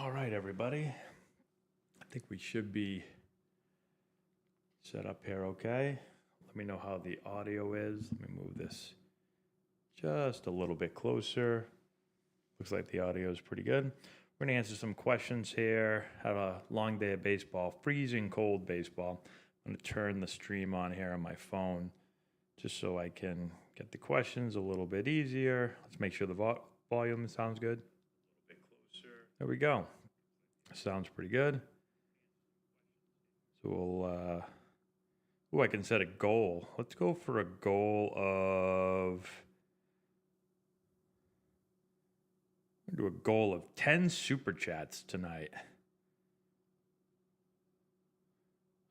All right, everybody. I think we should be set up here okay. Let me know how the audio is. Let me move this just a little bit closer. Looks like the audio is pretty good. We're going to answer some questions here. Had a long day of baseball, freezing cold baseball. I'm going to turn the stream on here on my phone just so I can get the questions a little bit easier. Let's make sure the volume sounds good. A little bit closer. There we go. Sounds pretty good. So we'll, I can set a goal. Let's go for a goal of, do a goal of 10 super chats tonight.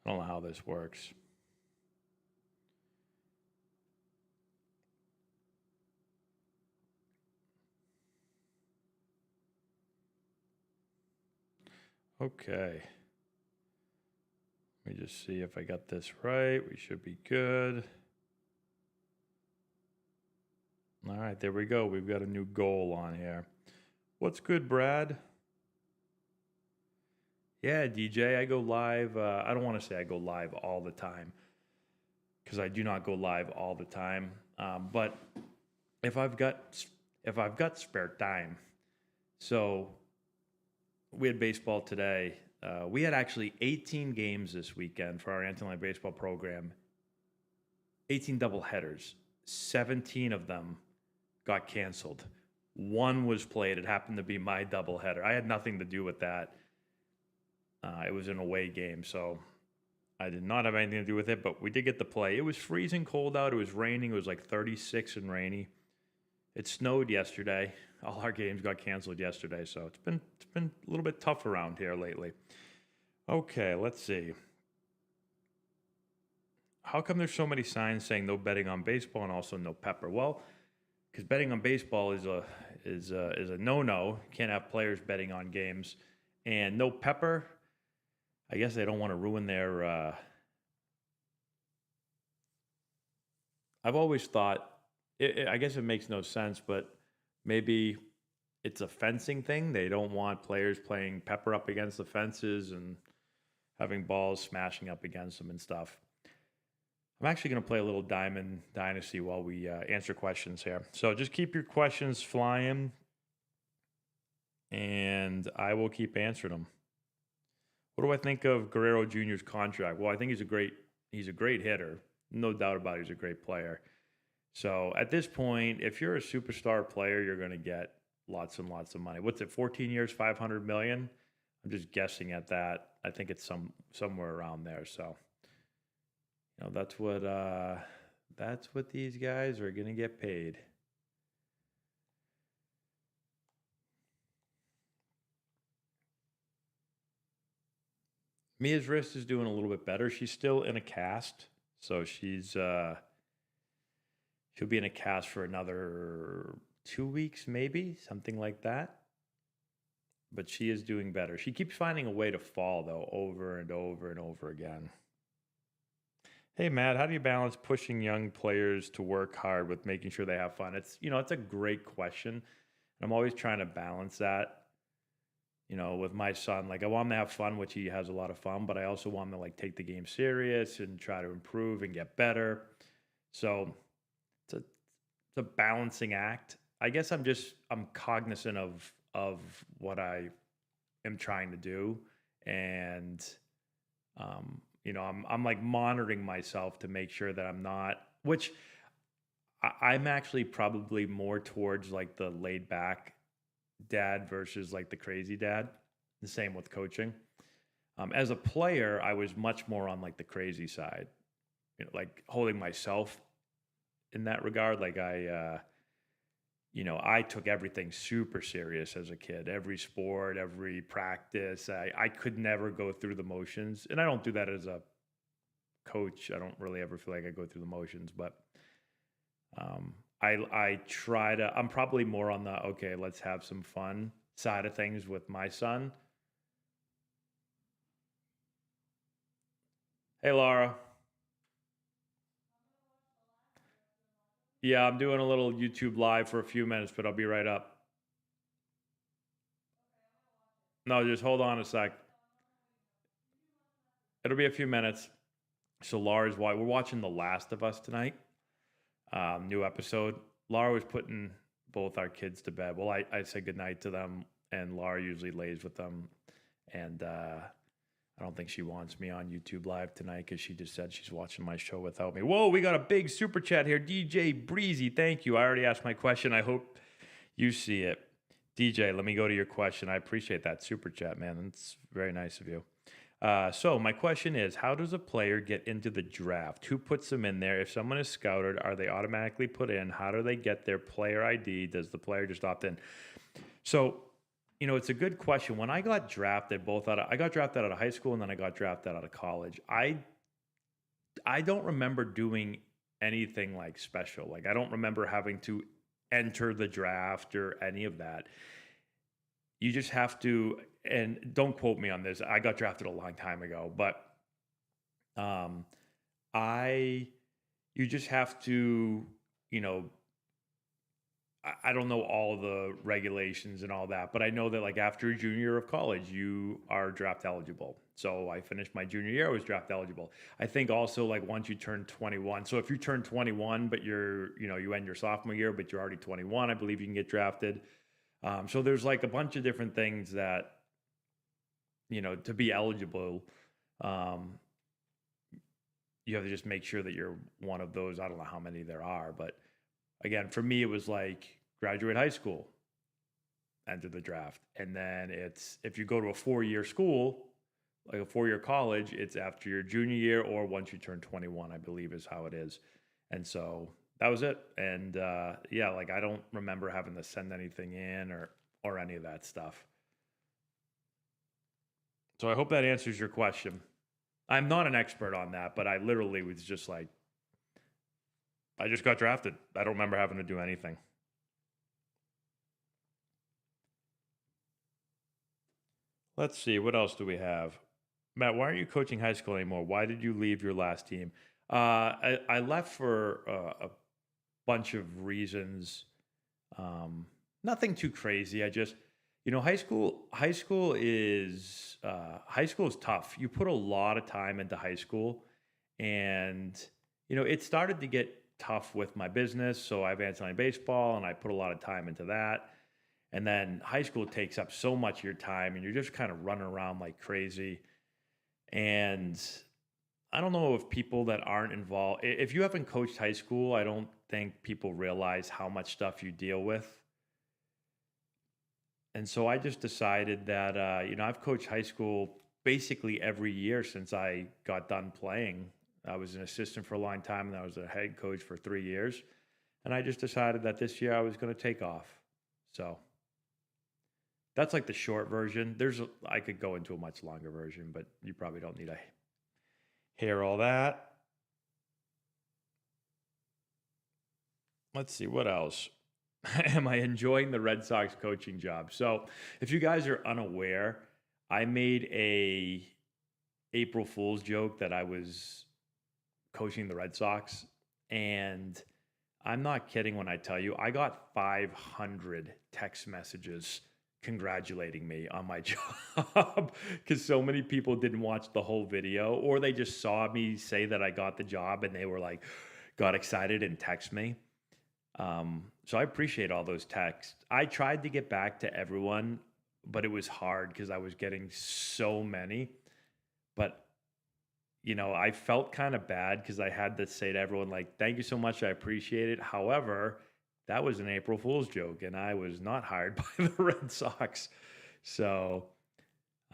I don't know how this works. Okay. Let me just see if I got this right. We should be good. All right, there we go. We've got a new goal on here. What's good, Brad? Yeah, DJ, I go live. I don't want to say I go live all the time because I do not go live all the time. But if I've got spare time, so we had baseball today. We had actually 18 games this weekend for our Anti-Line baseball program. 18 doubleheaders. 17 of them got canceled. One was played. It happened to be my doubleheader. I had nothing to do with that. It was an away game, so I did not have anything to do with it, but we did get to play. It was freezing cold out. It was raining. It was like 36 and rainy. It snowed yesterday. All our games got canceled yesterday, so it's been a little bit tough around here lately. Okay, let's see. How come there's so many signs saying no betting on baseball and also no pepper? Well, because betting on baseball is a no-no. You can't have players betting on games, and no pepper. I guess they don't want to ruin their. I've always thought. I guess it makes no sense, but maybe it's a fencing thing. They don't want players playing pepper up against the fences and having balls smashing up against them and stuff. I'm actually going to play a little Diamond Dynasty while we answer questions here. So just keep your questions flying, and I will keep answering them. What do I think of Guerrero Jr.'s contract? Well, I think he's a great hitter. No doubt about it, he's a great player. So at this point, if you're a superstar player, you're going to get lots and lots of money. What's it, 14 years, $500 million? I'm just guessing at that. I think it's somewhere around there. So, you know, that's what these guys are going to get paid. Mia's wrist is doing a little bit better. She's still in a cast, so she'll be in a cast for another 2 weeks, maybe, something like that. But she is doing better. She keeps finding a way to fall, though, over and over and over again. Hey, Matt, how do you balance pushing young players to work hard with making sure they have fun? It's a great question. I'm always trying to balance that. With my son, like I want him to have fun, which he has a lot of fun, but I also want him to like take the game serious and try to improve and get better. So it's a balancing act. I guess I'm cognizant of what I am trying to do, and I'm like monitoring myself to make sure that I'm not. Which I'm actually probably more towards like the laid back dad versus like the crazy dad. The same with coaching. As a player, I was much more on like the crazy side, like holding myself in that regard. Like I took everything super serious as a kid. Every sport, every practice. I could never go through the motions, and I don't do that as a coach. I don't really ever feel like I go through the motions, but I try to. I'm probably more on the okay, let's have some fun side of things with my son. Hey, Laura. Yeah, I'm doing a little YouTube live for a few minutes, but I'll be right up. No, just hold on a sec. It'll be a few minutes. So Laura's why we're watching The Last of Us tonight. New episode. Laura was putting both our kids to bed. Well, I said goodnight to them, and Laura usually lays with them. And I don't think she wants me on YouTube Live tonight because she just said she's watching my show without me. Whoa, we got a big super chat here. DJ Breezy, thank you. I already asked my question. I hope you see it. DJ, let me go to your question. I appreciate that super chat, man. It's very nice of you. So my question is, how does a player get into the draft? Who puts them in there? If someone is scouted, are they automatically put in? How do they get their player ID? Does the player just opt in? So, it's a good question. When I got drafted, I got drafted out of high school and then I got drafted out of college. I don't remember doing anything like special. Like I don't remember having to enter the draft or any of that. You just have to, and don't quote me on this. I got drafted a long time ago, but um, you just have to, I don't know all the regulations and all that, but I know that like after a junior year of college, you are draft eligible. So I finished my junior year, I was draft eligible. I think also like once you turn 21, so if you turn 21, but you end your sophomore year, but you're already 21, I believe you can get drafted. So there's like a bunch of different things that, to be eligible, you have to just make sure that you're one of those. I don't know how many there are, but again, for me, it was like graduate high school, enter the draft. And then if you go to a 4-year school, like a 4-year college, it's after your junior year or once you turn 21, I believe is how it is. And so that was it. And yeah, like I don't remember having to send anything in or any of that stuff. So I hope that answers your question. I'm not an expert on that, but I literally was just like, I just got drafted. I don't remember having to do anything. Let's see, what else do we have? Matt, why aren't you coaching high school anymore? Why did you leave your last team? I left for a bunch of reasons. Nothing too crazy. I just, high school is tough. You put a lot of time into high school, and it started to get tough with my business. So I've Anthony baseball, and I put a lot of time into that. And then high school takes up so much of your time, and you're just kind of running around like crazy. And I don't know if people that aren't involved, if you haven't coached high school, I don't think people realize how much stuff you deal with. And so I just decided that, I've coached high school basically every year since I got done playing. I was an assistant for a long time, and I was a head coach for 3 years. And I just decided that this year I was going to take off. So that's like the short version. I could go into a much longer version, but you probably don't need to hear all that. Let's see, what else? Am I enjoying the Red Sox coaching job? So if you guys are unaware, I made a April Fool's joke that I was coaching the Red Sox, and I'm not kidding when I tell you I got 500 text messages congratulating me on my job because so many people didn't watch the whole video, or they just saw me say that I got the job and they were like, got excited and text me. So I appreciate all those texts. I tried to get back to everyone, but it was hard because I was getting so many. But, I felt kind of bad because I had to say to everyone, like, thank you so much. I appreciate it. However, that was an April Fool's joke, and I was not hired by the Red Sox. So,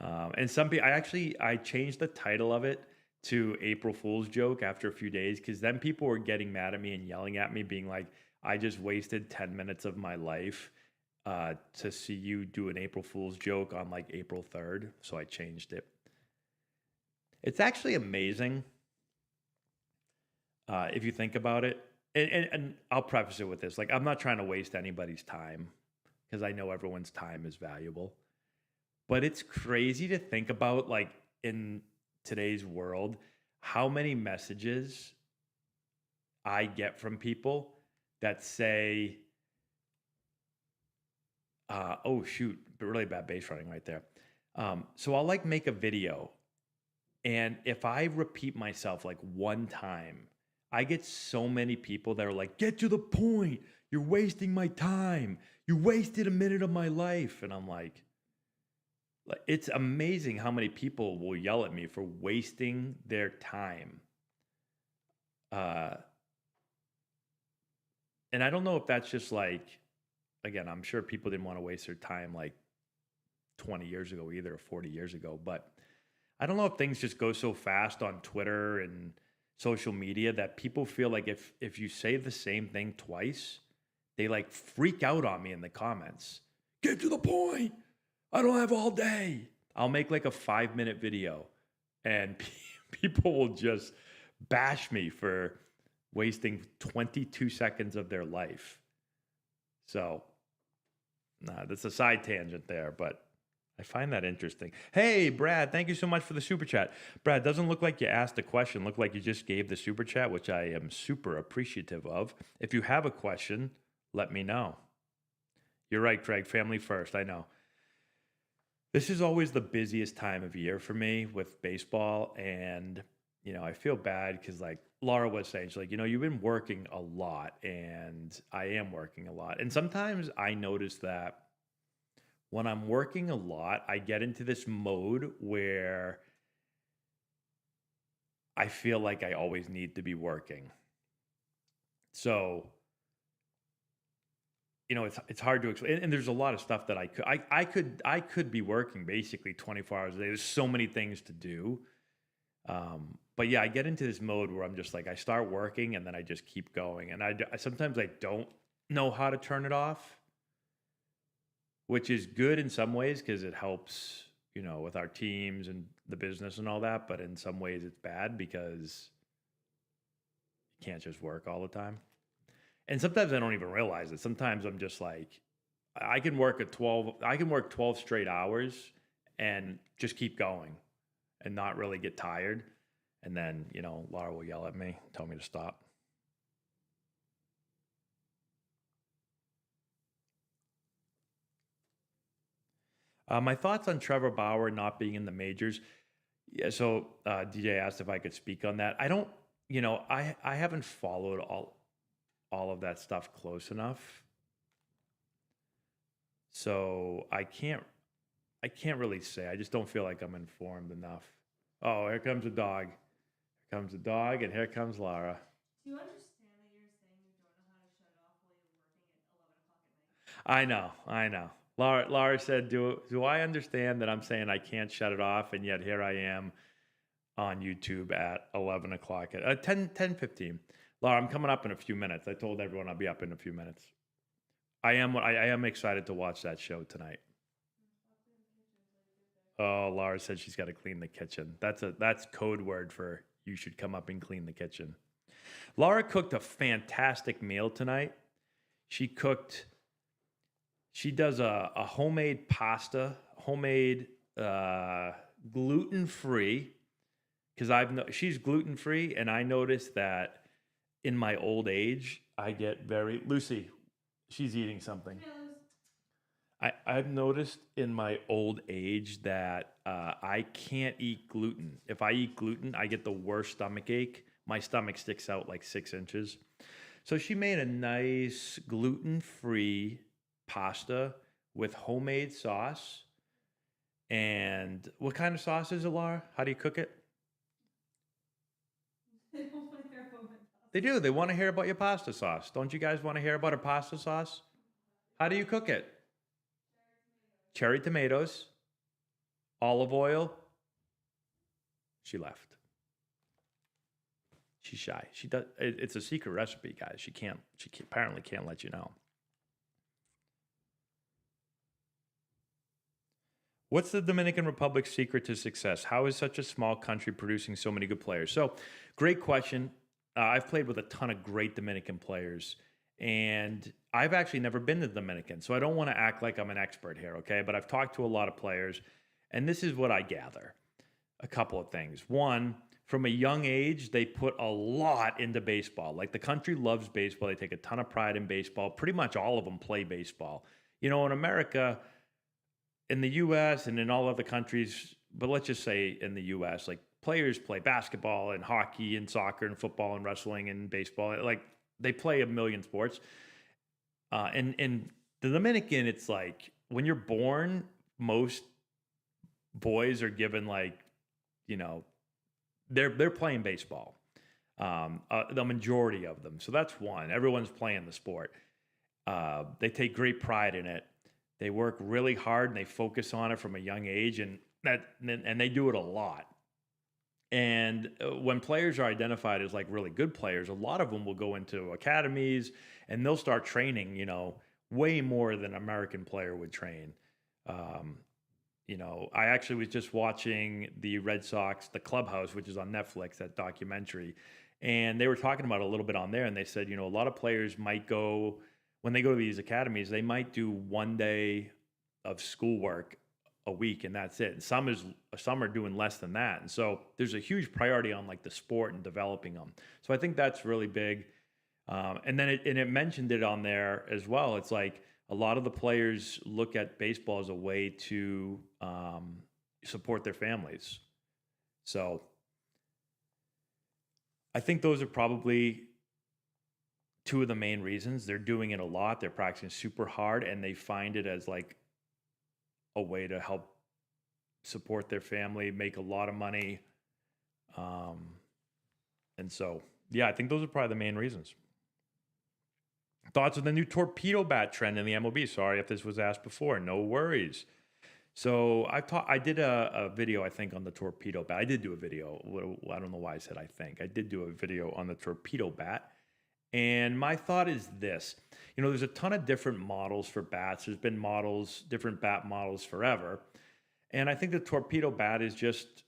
and some people, I changed the title of it to April Fool's joke after a few days because then people were getting mad at me and yelling at me, being like, I just wasted 10 minutes of my life to see you do an April Fool's joke on like April 3rd. So I changed it. It's actually amazing if you think about it. And I'll preface it with this. Like, I'm not trying to waste anybody's time because I know everyone's time is valuable. But it's crazy to think about, like, in today's world, how many messages I get from people that say, oh, shoot, really bad bass running right there. So I'll like make a video, and if I repeat myself like one time, I get so many people that are like, "Get to the point. You're wasting my time. You wasted a minute of my life." And I'm like it's amazing how many people will yell at me for wasting their time. Uh, and I don't know if that's just like, again, I'm sure people didn't want to waste their time like 20 years ago either, or 40 years ago, but I don't know if things just go so fast on Twitter and social media that people feel like if you say the same thing twice, they like freak out on me in the comments. Get to the point. I don't have all day. I'll make like a 5-minute video, and people will just bash me for wasting 22 seconds of their life. So, that's a side tangent there, but I find that interesting. Hey, Brad, thank you so much for the super chat. Brad, doesn't look like you asked a question. Look like you just gave the super chat, which I am super appreciative of. If you have a question, let me know. You're right, Craig. Family first. I know. This is always the busiest time of year for me with baseball. And, I feel bad because, like Laura was saying, she's like, you've been working a lot, and I am working a lot. And sometimes I notice that when I'm working a lot, I get into this mode where I feel like I always need to be working. So, it's hard to explain. And there's a lot of stuff that I could be working basically 24 hours a day. There's so many things to do. But yeah, I get into this mode where I'm just like, I start working and then I just keep going. And sometimes I don't know how to turn it off, which is good in some ways because it helps, with our teams and the business and all that. But in some ways it's bad because you can't just work all the time. And sometimes I don't even realize it. Sometimes I'm just like, I can work 12 straight hours and just keep going and not really get tired. And then, Laura will yell at me, tell me to stop. My thoughts on Trevor Bauer not being in the majors. Yeah, so DJ asked if I could speak on that. I don't, I haven't followed all of that stuff close enough. So I can't really say. I just don't feel like I'm informed enough. Oh, here comes a dog. Here comes a dog, and here comes Laura. Do you understand that you're saying you don't know how to shut off while you're working at 11 o'clock at night? I know. Laura said, do I understand that I'm saying I can't shut it off, and yet here I am on YouTube at 11 o'clock at 10:15. Laura, I'm coming up in a few minutes. I told everyone I'll be up in a few minutes. I am excited to watch that show tonight. Oh, Laura said she's got to clean the kitchen. That's code word for you should come up and clean the kitchen. Laura cooked a fantastic meal tonight. She does a homemade pasta, gluten-free, because she's gluten-free, and I noticed that in my old age, I get Lucy, she's eating something. I've noticed in my old age that I can't eat gluten. If I eat gluten, I get the worst stomach ache. My stomach sticks out like 6 inches. So she made a nice gluten-free pasta with homemade sauce. And what kind of sauce is it, Laura? How do you cook it? They don't want to hear about my pasta. They do. They want to hear about your pasta sauce. Don't you guys want to hear about her pasta sauce? How do you cook it? Cherry tomatoes, olive oil. She left. She's shy. It's a secret recipe, guys. She apparently can't let you know. What's the Dominican Republic's secret to success? How is such a small country producing so many good players? So, great question. I've played with a ton of great Dominican players, and I've actually never been to the Dominican, so I don't want to act like I'm an expert here, okay? But I've talked to a lot of players, and this is what I gather. A couple of things. One, from a young age, they put a lot into baseball. Like, the country loves baseball. They take a ton of pride in baseball. Pretty much all of them play baseball. In America, in the US and in all other countries, but let's just say in the US, like players play basketball and hockey and soccer and football and wrestling and baseball. Like they play a million sports. In the Dominican, it's like when you're born, most boys are given like, you know, they're playing baseball. The majority of them. So that's one. Everyone's playing the sport. They take great pride in it. They work really hard and they focus on it from a young age, and they do it a lot. And when players are identified as like really good players, a lot of them will go into academies and they'll start training, you know, way more than an American player would train. Um, you know, I actually was just watching the Red Sox, The Clubhouse, which is on Netflix, that documentary. And they were talking about it a little bit on there. And they said, you know, a lot of players might go, when they go to these academies, they might do 1 day of schoolwork a week and that's it. And some are doing less than that. And so there's a huge priority on like the sport and developing them. So I think that's really big. And then it mentioned it on there as well. It's like a lot of the players look at baseball as a way to support their families. So I think those are probably two of the main reasons. They're doing it a lot. They're practicing super hard and they find it as like a way to help support their family, make a lot of money. And so, yeah, I think those are probably the main reasons. Thoughts on the new torpedo bat trend in the MLB? Sorry if this was asked before. No worries. So I did a video, I think, on the torpedo bat. I did do a video. I don't know why I said I think. I did do a video on the torpedo bat. And my thought is this. You know, there's a ton of different models for bats. There's been different bat models forever. And I think the torpedo bat is just,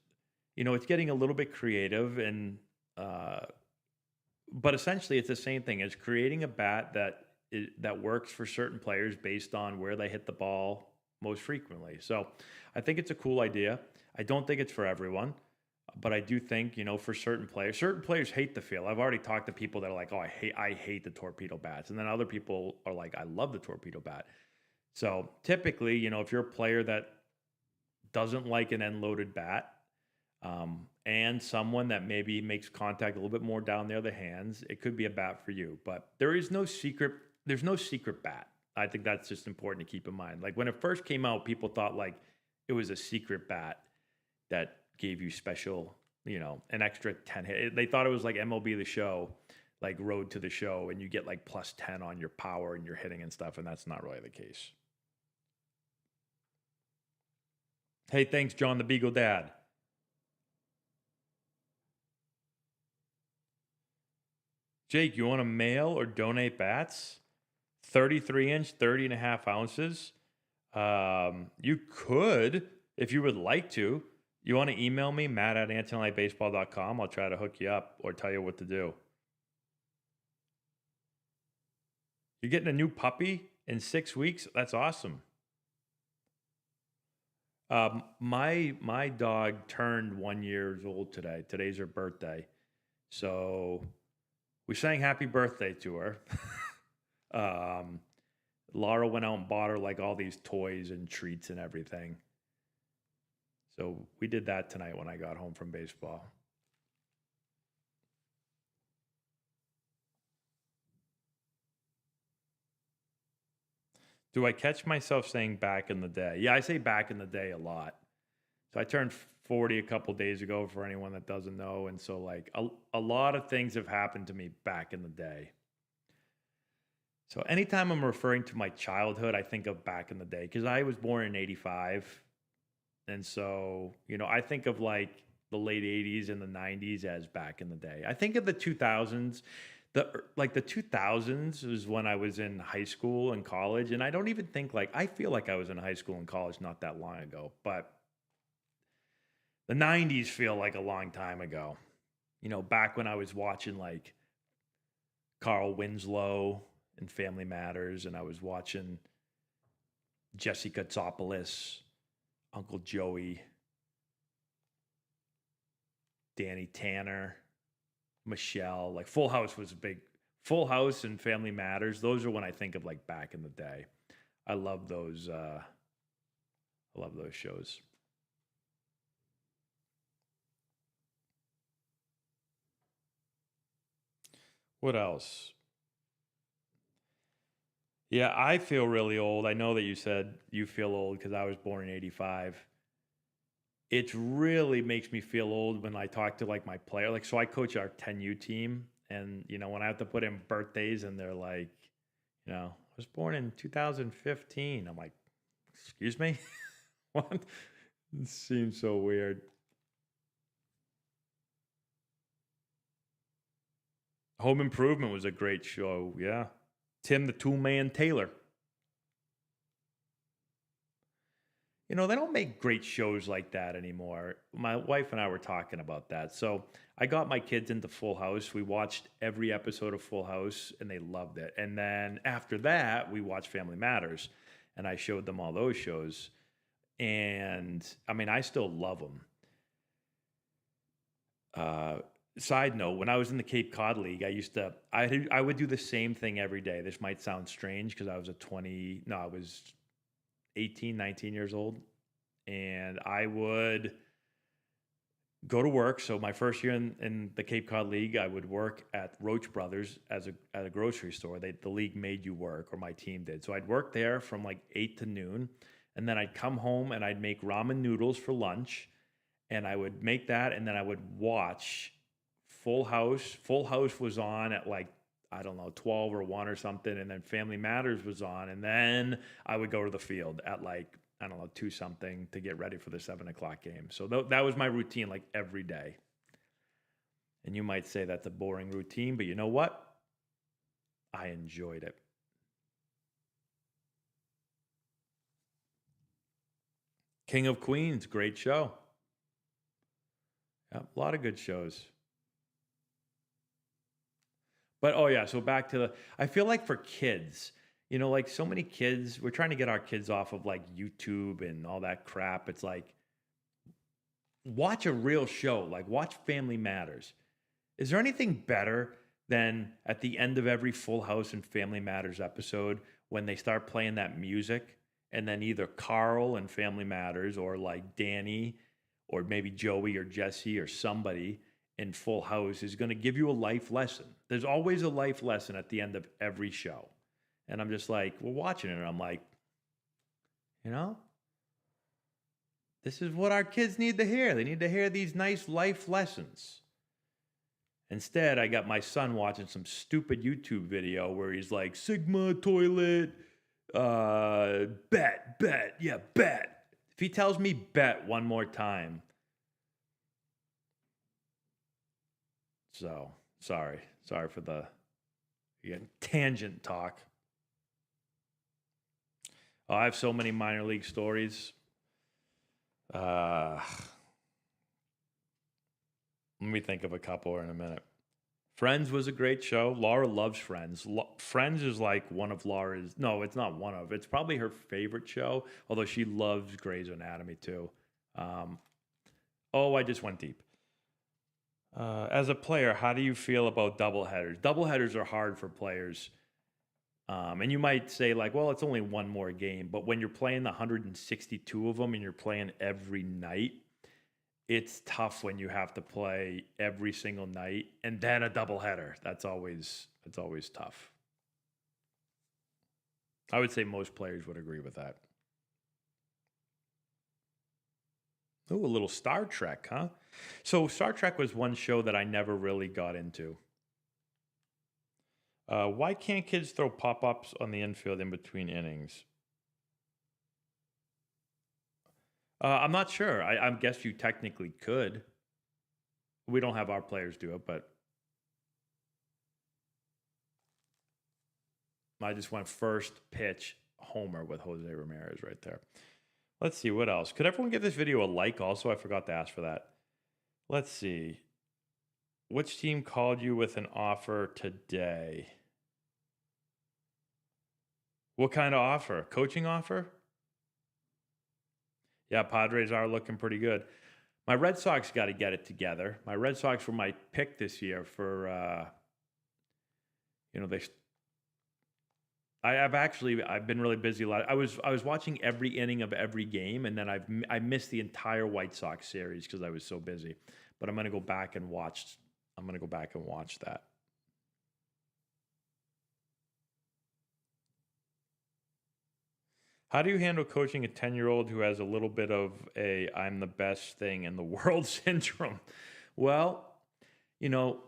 you know, it's getting a little bit creative and but essentially it's the same thing. It's creating a bat that works for certain players based on where they hit the ball most frequently. So I think it's a cool idea. I don't think it's for everyone, but I do think, you know, for certain players hate the feel. I've already talked to people that are like, oh, I hate the torpedo bats. And then other people are like, I love the torpedo bat. So typically, you know, if you're a player that doesn't like an end-loaded bat, and someone that maybe makes contact a little bit more down near the hands, it could be a bat for you. But there's no secret bat. I think that's just important to keep in mind. Like when it first came out, people thought like it was a secret bat that gave you special, you know, an extra 10 hit. They thought it was like MLB The Show, like Road to the Show, and you get like plus 10 on your power and your hitting and stuff, and that's not really the case. Hey, thanks, John the Beagle Dad. Jake, you want to mail or donate bats? 33-inch, 30 and a half ounces. You could, if you would like to. You want to email me, matt@antonellibaseball.com. I'll try to hook you up or tell you what to do. You're getting a new puppy in 6 weeks? That's awesome. My dog turned 1 year old today. Today's her birthday. So we sang happy birthday to her. Laura went out and bought her like all these toys and treats and everything. So we did that tonight when I got home from baseball. Do I catch myself saying back in the day? Yeah, I say back in the day a lot. So I turned 40 a couple days ago for anyone that doesn't know. And so like a lot of things have happened to me back in the day. So anytime I'm referring to my childhood, I think of back in the day because I was born in 85. And so, you know, I think of like the late 80s and the 90s as back in the day. I think of the 2000s. The 2000s was when I was in high school and college. And I don't even think like, I feel like I was in high school and college not that long ago. But the 90s feel like a long time ago. You know, back when I was watching like Carl Winslow and Family Matters, and I was watching Jesse Katsopoulos, Uncle Joey, Danny Tanner, Michelle. Like Full House was a big. Full House and Family Matters. Those are when I think of like back in the day. I love those. I love those shows. What else? Yeah, I feel really old. I know that you said you feel old because I was born in 85. It really makes me feel old when I talk to like my player. Like, so I coach our 10U team, and when I have to put in birthdays and they're like, I was born in 2015. I'm like, excuse me? What? It seems so weird. Home Improvement was a great show. Yeah. Tim the Toolman Taylor. They don't make great shows like that anymore. My wife and I were talking about that. So I got my kids into Full House. We watched every episode of Full House and they loved it. And then after that, we watched Family Matters and I showed them all those shows. And I mean, I still love them. Side note, when I was in the Cape Cod League, I would do the same thing every day. This might sound strange because I was 18, 19 years old. And I would go to work. So my first year in the Cape Cod League, I would work at Roach Brothers at a grocery store. The league made you work, or my team did. So I'd work there from like 8 to noon. And then I'd come home and I'd make ramen noodles for lunch. And I would make that, and then I would watch Full House. Full House was on at like, I don't know, 12 or 1 or something. And then Family Matters was on. And then I would go to the field at like, I don't know, 2 something to get ready for the 7 o'clock game. So that was my routine like every day. And you might say that's a boring routine, but you know what? I enjoyed it. King of Queens, great show. Yeah, a lot of good shows. But oh yeah, so back to I feel like for kids, like so many kids, we're trying to get our kids off of like YouTube and all that crap. It's like, watch a real show, like watch Family Matters. Is there anything better than at the end of every Full House and Family Matters episode when they start playing that music and then either Carl and Family Matters or like Danny or maybe Joey or Jesse or somebody in Full House is going to give you a life lesson. There's always a life lesson at the end of every show. And I'm just like, we're watching it and I'm like, this is what our kids need to hear. They need to hear these nice life lessons. Instead, I got my son watching some stupid YouTube video where he's like, Sigma toilet, bet, yeah, bet. If he tells me bet one more time. So, sorry for the tangent talk. Oh, I have so many minor league stories. Let me think of a couple in a minute. Friends was a great show. Laura loves Friends. Friends is like one of Laura's. No, it's not one of. It's probably her favorite show, although she loves Grey's Anatomy too. I just went deep. As a player, how do you feel about doubleheaders? Doubleheaders are hard for players. And you might say like, well, it's only one more game. But when you're playing the 162 of them and you're playing every night, it's tough when you have to play every single night and then a doubleheader. It's always tough. I would say most players would agree with that. Oh, a little Star Trek, huh? So Star Trek was one show that I never really got into. Why can't kids throw pop-ups on the infield in between innings? I'm not sure. I guess you technically could. We don't have our players do it, but I just went first pitch homer with Jose Ramirez right there. Let's see, what else? Could everyone give this video a like also? I forgot to ask for that. Let's see. Which team called you with an offer today? What kind of offer? Coaching offer? Yeah, Padres are looking pretty good. My Red Sox got to get it together. My Red Sox were my pick this year for, I've been really busy. I was watching every inning of every game, and then I missed the entire White Sox series because I was so busy. But I'm gonna go back and watch. I'm gonna go back and watch that. How do you handle coaching a 10-year-old who has a little bit of a "I'm the best thing in the world" syndrome? Well, you know,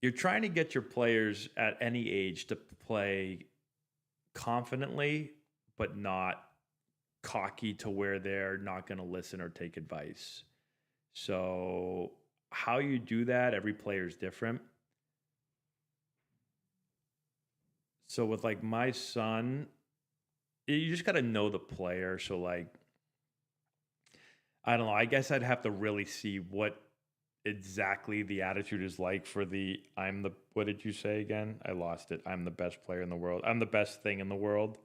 you're trying to get your players at any age to play confidently, but not cocky to where they're not going to listen or take advice. So, how you do that, every player is different. So, with like my son, you just got to know the player. So, like, I don't know. I guess I'd have to really see what exactly the attitude is like for the I'm the what did you say again? I lost it. I'm the best player in the world. I'm the best thing in the world.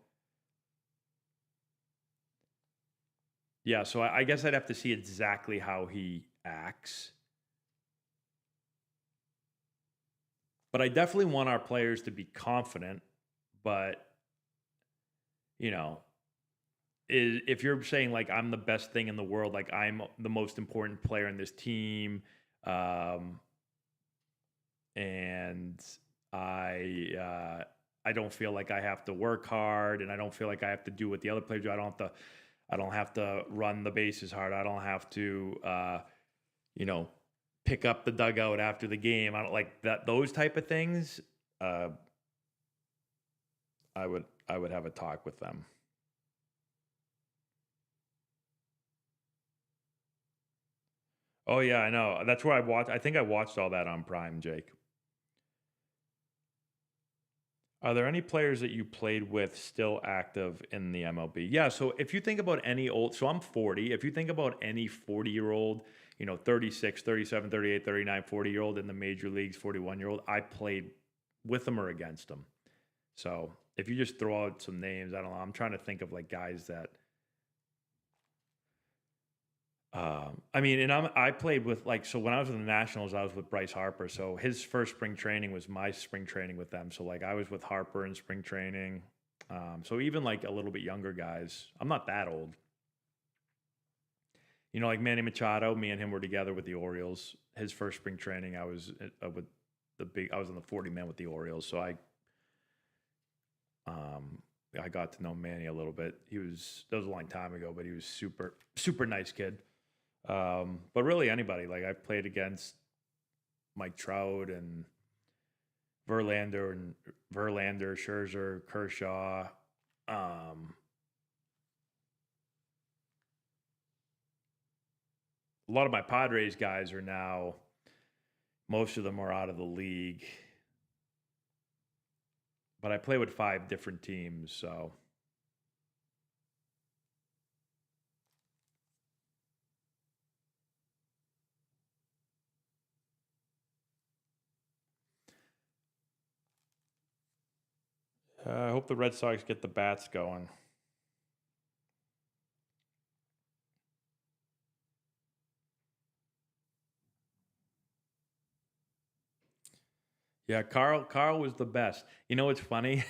Yeah, so I guess I'd have to see exactly how he acts. But I definitely want our players to be confident. But, you know, if you're saying like I'm the best thing in the world, like I'm the most important player in this team, um, and I don't feel like I have to work hard, and I don't feel like I have to do what the other players do. I don't have to run the bases hard. I don't have to you know pick up the dugout after the game. I don't like that those type of things. Uh, I would have a talk with them. Oh yeah, I know. That's where I watched. I think I watched all that on Prime, Jake. Are there any players that you played with still active in the MLB? Yeah, so if you think about any old, so I'm 40. If you think about any 40-year-old, 36, 37, 38, 39, 40-year-old in the major leagues, 41-year-old, I played with them or against them. So if you just throw out some names, I don't know. I'm trying to think of like guys that I mean, and I played with like so when I was in the Nationals, I was with Bryce Harper. So his first spring training was my spring training with them. So like I was with Harper in spring training. So even like a little bit younger guys, I'm not that old. Like Manny Machado, me and him were together with the Orioles. His first spring training, I was with I was in the 40 man with the Orioles. So um, I got to know Manny a little bit. That was a long time ago, but he was super, super nice kid. But really anybody. Like I played against Mike Trout and Verlander, Scherzer, Kershaw. Um, a lot of my Padres guys are now. Most of them are out of the league, but I play with 5 different teams, so. I hope the Red Sox get the bats going. Yeah, Carl was the best. You know what's funny?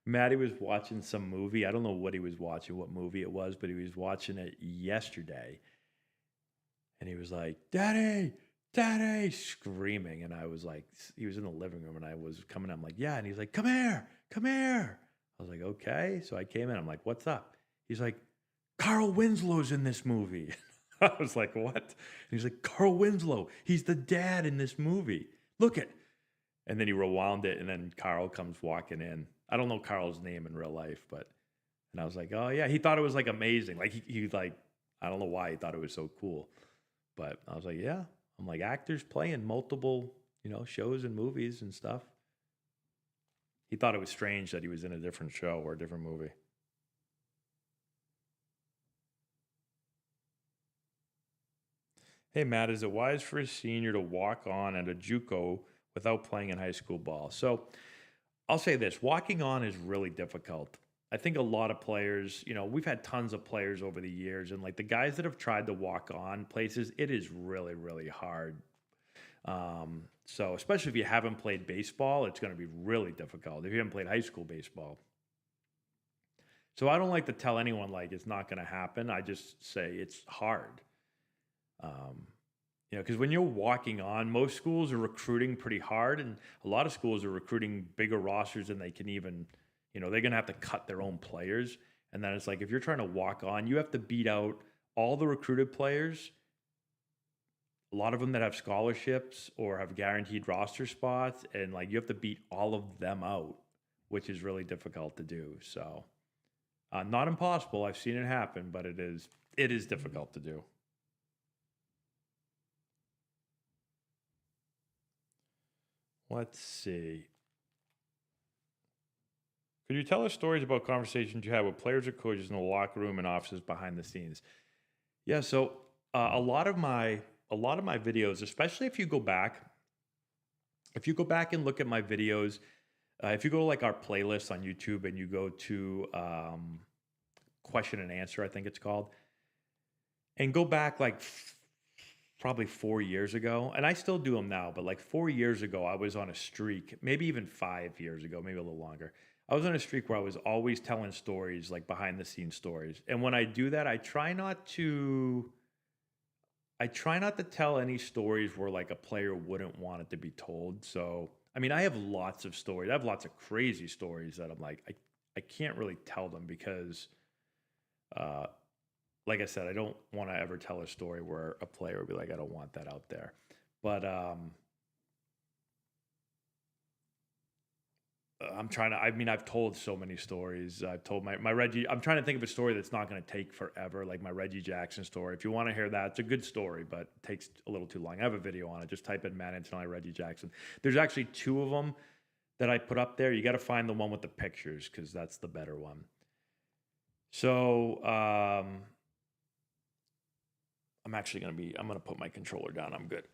Maddie was watching some movie. I don't know what he was watching, what movie it was, but he was watching it yesterday. And he was like, "Daddy, Daddy," screaming. And I was like, he was in the living room and I was coming. I'm like, "Yeah." And he's like, "Come here, come here." I was like, "Okay." So I came in. I'm like, "What's up?" He's like, "Carl Winslow's in this movie." I was like, "What?" And he's like, "Carl Winslow. He's the dad in this movie. Look at." And then he rewound it, and then Carl comes walking in. I don't know Carl's name in real life, but and I was like, "Oh yeah." He thought it was like amazing. Like he like I don't know why he thought it was so cool, but I was like, "Yeah." I'm like actors playing multiple shows and movies and stuff. He thought it was strange that he was in a different show or a different movie. Hey Matt, is it wise for a senior to walk on at a JUCO without playing in high school ball? So I'll say this: walking on is really difficult. I think a lot of players, we've had tons of players over the years, and like the guys that have tried to walk on places, it is really, really hard. So especially if you haven't played baseball, it's going to be really difficult if you haven't played high school baseball. So I don't like to tell anyone like it's not going to happen. I just say it's hard. Um, because when you're walking on, most schools are recruiting pretty hard, and a lot of schools are recruiting bigger rosters than they can even, they're going to have to cut their own players. And then it's like if you're trying to walk on, you have to beat out all the recruited players, a lot of them that have scholarships or have guaranteed roster spots, and like you have to beat all of them out, which is really difficult to do. So, not impossible. I've seen it happen, but it is difficult to do. Let's see. Could you tell us stories about conversations you had with players or coaches in the locker room and offices behind the scenes? Yeah, so a lot of my videos, especially if you go back and look at my videos, if you go to like our playlist on YouTube and you go to question and answer, I think it's called, and go back like probably 4 years ago, and I still do them now, but like 4 years ago, I was on a streak, maybe even 5 years ago, maybe a little longer. I was on a streak where I was always telling stories, like behind the scenes stories. And when I do that, I try not to tell any stories where like a player wouldn't want it to be told. So, I mean, I have lots of stories. I have lots of crazy stories that I'm like, I can't really tell them because, like I said, I don't want to ever tell a story where a player would be like, I don't want that out there. But I've told so many stories. I've told my Reggie, I'm trying to think of a story that's not going to take forever, like my Reggie Jackson story. If you want to hear that, it's a good story, but it takes a little too long. I have a video on it. Just type in Matt Antonelli, Reggie Jackson. There's actually 2 of them that I put up there. You got to find the one with the pictures because that's the better one. So I'm going to put my controller down. I'm good.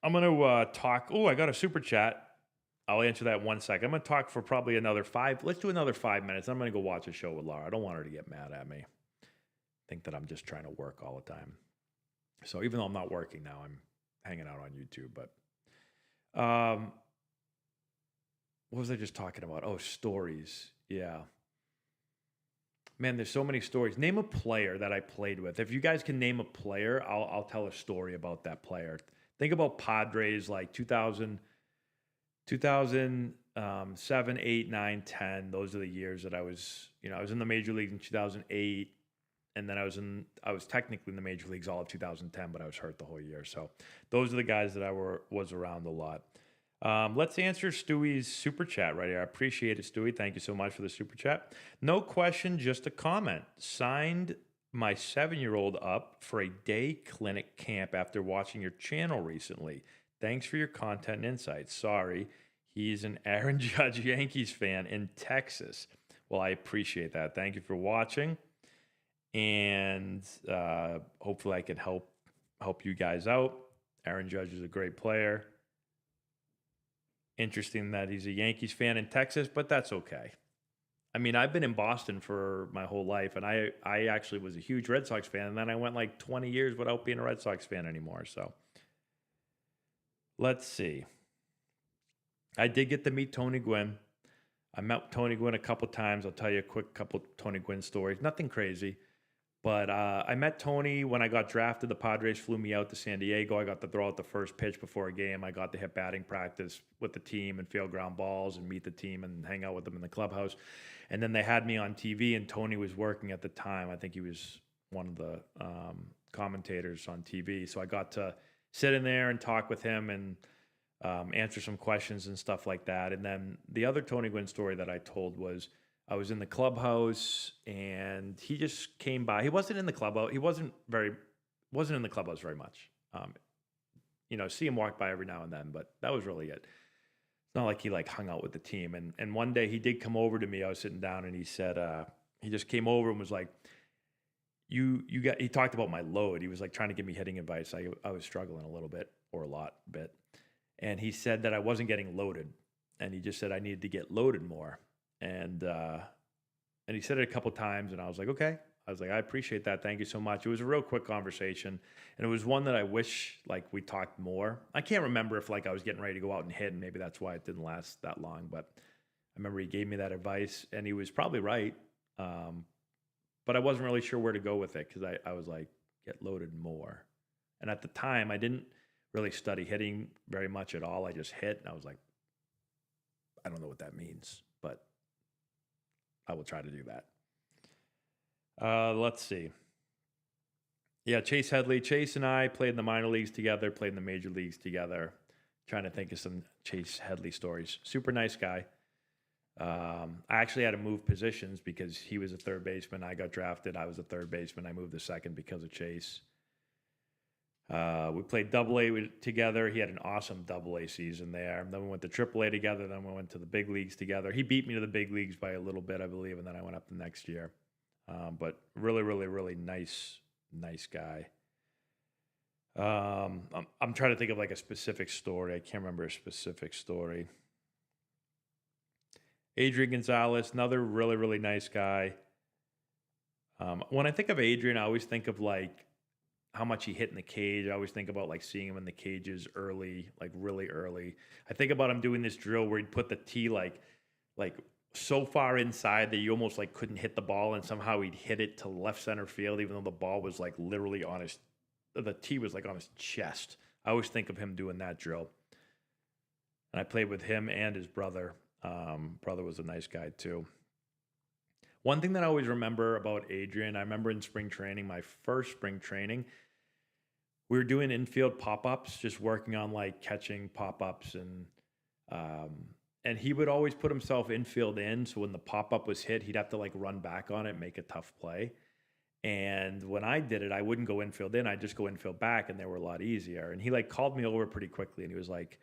I'm going to talk. Oh, I got a super chat. I'll answer that in 1 second. I'm going to talk for probably another 5. Let's do another 5 minutes. I'm going to go watch a show with Laura. I don't want her to get mad at me. Think that I'm just trying to work all the time. So even though I'm not working now, I'm hanging out on YouTube. But what was I just talking about? Oh, stories. Yeah. Man, there's so many stories. Name a player that I played with. If you guys can name a player, I'll tell a story about that player. Think about Padres like 2007, 8, 9, 10. Those are the years that I was in the major leagues in 2008. And then I was technically in the major leagues all of 2010, but I was hurt the whole year. So those are the guys that I was around a lot. Let's answer Stewie's super chat right here. I appreciate it, Stewie. Thank you so much for the super chat. No question, just a comment. Signed my 7-year-old up for a day clinic camp after watching your channel recently. Thanks for your content and insights. Sorry, he's an Aaron Judge Yankees fan in Texas. Well, I appreciate that. Thank you for watching. And hopefully I can help you guys out. Aaron Judge is a great player. Interesting that he's a Yankees fan in Texas, but that's okay. I mean, I've been in Boston for my whole life, and I actually was a huge Red Sox fan, and then I went like 20 years without being a Red Sox fan anymore. So let's see. I did get to meet Tony Gwynn. I met Tony Gwynn a couple times. I'll tell you a quick couple Tony Gwynn stories. Nothing crazy. But I met Tony when I got drafted. The Padres flew me out to San Diego. I got to throw out the first pitch before a game. I got to hit batting practice with the team and field ground balls and meet the team and hang out with them in the clubhouse. And then they had me on TV, and Tony was working at the time. I think he was one of the commentators on TV. So I got to sit in there and talk with him and answer some questions and stuff like that. And then the other Tony Gwynn story that I told was I was in the clubhouse and he just came by. He wasn't in the clubhouse. He wasn't in the clubhouse very much. See him walk by every now and then, but that was really it. It's not like he like hung out with the team. And one day he did come over to me. I was sitting down and he said, he just came over and was like, he talked about my load. He was like trying to give me hitting advice. I was struggling a little bit or a bit. And he said that I wasn't getting loaded. And he just said I needed to get loaded more. And he said it a couple times, and I was like, okay. I was like, I appreciate that. Thank you so much. It was a real quick conversation, and it was one that I wish like we talked more. I can't remember if like I was getting ready to go out and hit, and maybe that's why it didn't last that long. But I remember he gave me that advice, and he was probably right. Um, but I wasn't really sure where to go with it because I was like, get loaded more. And at the time, I didn't really study hitting very much at all. I just hit, and I was like, I don't know what that means, but I will try to do that. Let's see. Yeah, Chase Headley. Chase and I played in the minor leagues together, played in the major leagues together. Trying to think of some Chase Headley stories. Super nice guy. I actually had to move positions because he was a third baseman. I got drafted. I was a third baseman. I moved to second because of Chase. We played AA together. He had an awesome AA season there. Then we went to AAA together. Then we went to the big leagues together. He beat me to the big leagues by a little bit, I believe, and then I went up the next year. But really, really, really nice guy. I'm trying to think of like a specific story. I can't remember a specific story. Adrian Gonzalez, another really, really nice guy. When I think of Adrian, I always think of like how much he hit in the cage. I always think about like seeing him in the cages early, like really early. I think about him doing this drill where he'd put the tee like so far inside that you almost like couldn't hit the ball, and somehow he'd hit it to left center field, even though the ball was like literally on the tee was like on his chest. I always think of him doing that drill. And I played with him and his brother. Brother was a nice guy too. One thing that I always remember about Adrian, I remember in spring training, my first spring training, we were doing infield pop-ups, just working on like catching pop-ups, and he would always put himself infield in. So when the pop-up was hit, he'd have to like run back on it, make a tough play. And when I did it, I wouldn't go infield in. I'd just go infield back, and they were a lot easier. And he like called me over pretty quickly, and he was like,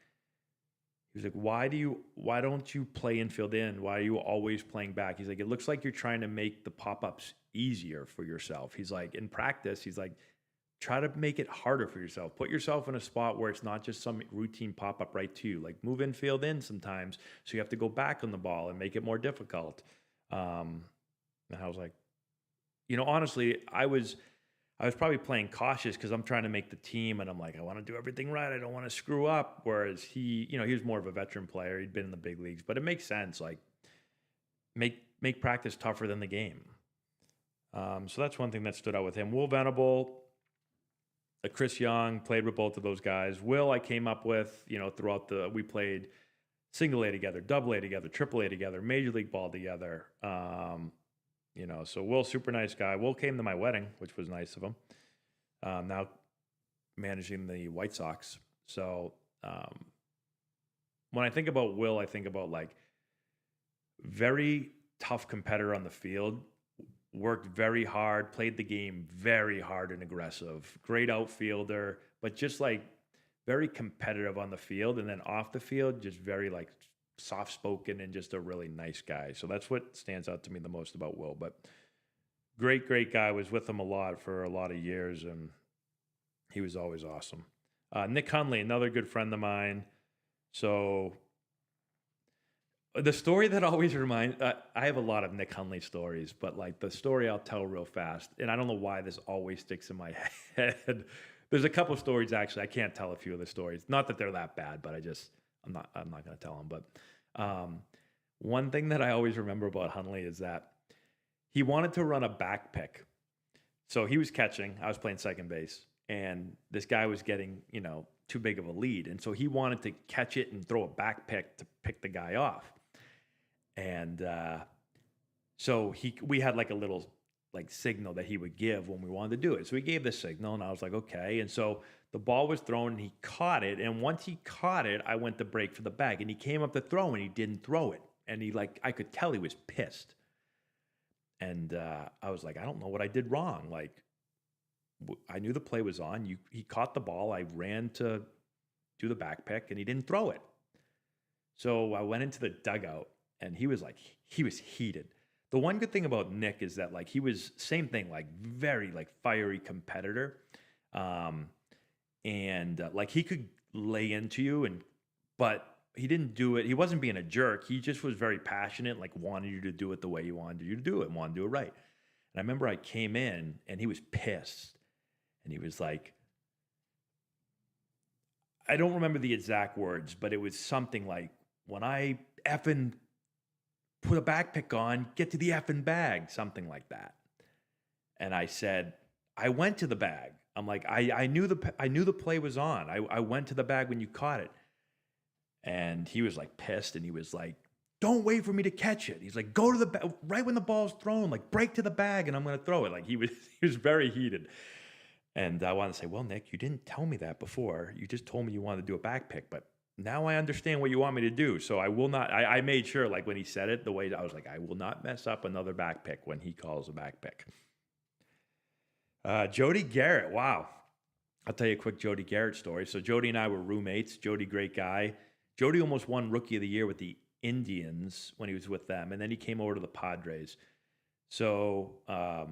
why don't you play infield in? Why are you always playing back? He's like, it looks like you're trying to make the pop-ups easier for yourself. He's like, in practice, he's like, try to make it harder for yourself. Put yourself in a spot where it's not just some routine pop-up right to you. Like move infield in sometimes, so you have to go back on the ball and make it more difficult. And I was like, honestly, I was probably playing cautious because I'm trying to make the team, and I'm like, I want to do everything right. I don't want to screw up. Whereas he was more of a veteran player. He'd been in the big leagues, but it makes sense. Like make practice tougher than the game. So that's one thing that stood out with him. Will Venable, Chris Young, played with both of those guys. Will, I came up with, throughout we played single A together, double A together, triple A together, major league ball together. So Will, super nice guy. Will came to my wedding, which was nice of him. Now managing the White Sox. So when I think about Will, I think about like very tough competitor on the field, worked very hard, played the game very hard and aggressive, great outfielder, but just like very competitive on the field, and then off the field, just very like soft-spoken and just a really nice guy. So that's what stands out to me the most about Will. But great guy. Was with him a lot for a lot of years, and he was always awesome. Nick Hundley, another good friend of mine. So the story that always reminds, I have a lot of Nick Hundley stories, but like the story I'll tell real fast, and I don't know why this always sticks in my head. There's a couple of stories, actually. I can't tell a few of the stories. Not that they're that bad, but I'm not going to tell them. But one thing that I always remember about Hundley is that he wanted to run a back pick. So he was catching. I was playing second base, and this guy was getting, too big of a lead. And so he wanted to catch it and throw a back pick to pick the guy off. And so we had like a little like signal that he would give when we wanted to do it. So he gave this signal, and I was like, okay. And so the ball was thrown, and he caught it. And once he caught it, I went to break for the bag, and he came up to throw, and he didn't throw it. And I could tell he was pissed. And I was like, I don't know what I did wrong. Like, I knew the play was on. He caught the ball. I ran to do the back pick, and he didn't throw it. So I went into the dugout, and he was heated. The one good thing about Nick is that like he was same thing, like very like fiery competitor. And like he could lay into you, but he didn't do it. He wasn't being a jerk. He just was very passionate, like wanted you to do it the way he wanted you to do it and wanted to do it right. And I remember I came in and he was pissed. And he was like, I don't remember the exact words, but it was something like, when I effing put a back pick on, get to the effing bag, something like that. And I said, I went to the bag. I'm like, I knew the play was on. I went to the bag when you caught it. And he was like pissed, and he was like, don't wait for me to catch it. He's like, go to the bag right when the ball's thrown, like break to the bag and I'm going to throw it. Like he was very heated. And I want to say, well, Nick, you didn't tell me that before. You just told me you wanted to do a back pick, but now I understand what you want me to do. So I will not, I made sure, like when he said it, the way I was like, I will not mess up another back pick when he calls a back pick. Jody Garrett. Wow. I'll tell you a quick Jody Garrett story. So Jody and I were roommates. Jody, great guy. Jody almost won Rookie of the Year with the Indians when he was with them. And then he came over to the Padres. So I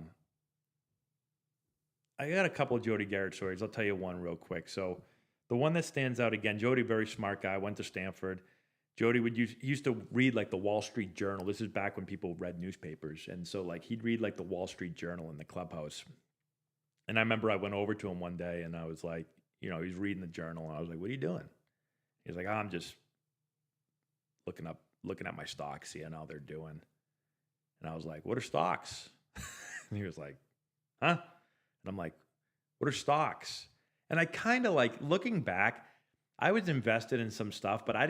got a couple of Jody Garrett stories. I'll tell you one real quick. So the one that stands out again, Jody, very smart guy, went to Stanford. Jody used to read like the Wall Street Journal. This is back when people read newspapers. And so like he'd read like the Wall Street Journal in the clubhouse. And I remember I went over to him one day and I was like, he's reading the journal. And I was like, what are you doing? He's like, I'm just looking at my stocks, seeing how they're doing. And I was like, what are stocks? And he was like, huh? And I'm like, what are stocks? And I kind of like, looking back, I was invested in some stuff, but I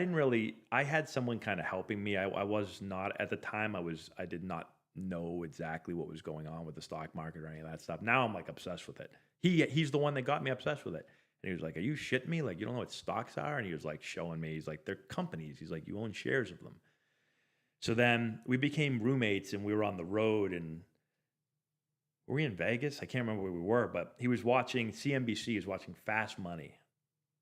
had someone kind of helping me. I was not, at the time, I did not know exactly what was going on with the stock market or any of that stuff. Now I'm like obsessed with it. He's the one that got me obsessed with it. And he was like, are you shitting me? Like, you don't know what stocks are? And he was like showing me, he's like, they're companies. He's like, you own shares of them. So then we became roommates and we were on the road, and were we in Vegas? I can't remember where we were, but he was watching CNBC, he was watching Fast Money.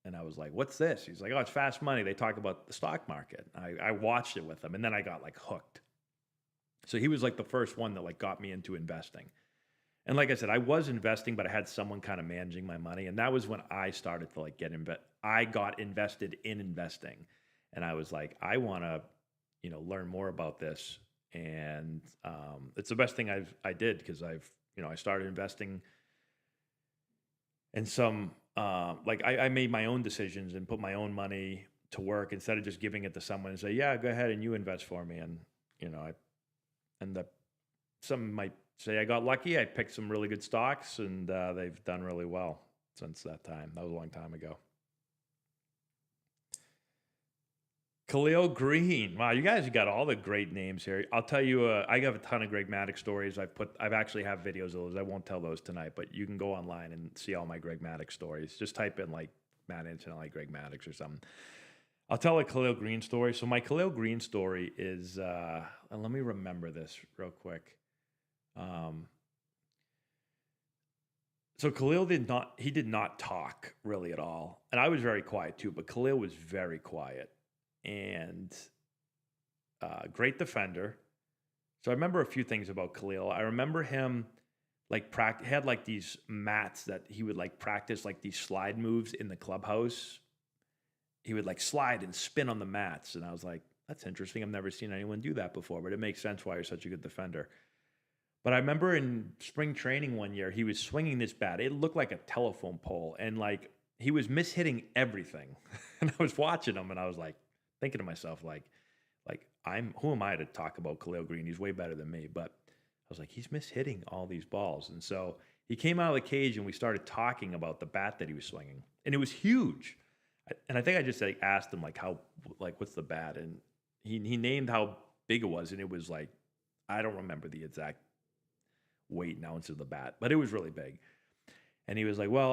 And I was like, what's this? He's like, oh, it's Fast Money. They talk about the stock market. I watched it with him, and then I got like hooked. So he was like the first one that like got me into investing. And like I said, I was investing, but I had someone kind of managing my money. And that was when I started to like I got invested in investing. And I was like, I want to, learn more about this. And it's the best thing I did, because I started investing in some, I made my own decisions and put my own money to work instead of just giving it to someone and say, yeah, go ahead and you invest for me. And, some might say I got lucky. I picked some really good stocks, and they've done really well since that time. That was a long time ago. Khalil Green. Wow, you guys got all the great names here. I'll tell you, I have a ton of Greg Maddux stories. I've actually have videos of those. I won't tell those tonight, but you can go online and see all my Greg Maddux stories. Just type in like Matt Antonelli, Greg Maddux or something. I'll tell a Khalil Green story. So my Khalil Green story is, and let me remember this real quick. So Khalil did not talk really at all. And I was very quiet too, but Khalil was very quiet and great defender. So I remember a few things about Khalil. I remember him like had like these mats that he would like practice like these slide moves in the clubhouse. He would like slide and spin on the mats. And I was like, that's interesting. I've never seen anyone do that before, but it makes sense why you're such a good defender. But I remember in spring training one year, he was swinging this bat. It looked like a telephone pole, and like he was mishitting everything. And I was watching him, and I was like thinking to myself, like who am I to talk about Khalil Green? He's way better than me. But I was like, he's mishitting all these balls. And so he came out of the cage, and we started talking about the bat that he was swinging, and it was huge. And I think I just like asked him what's the bat, and he named how big it was, and it was like, I don't remember the exact weight and ounce of the bat, but it was really big. And he was like, well,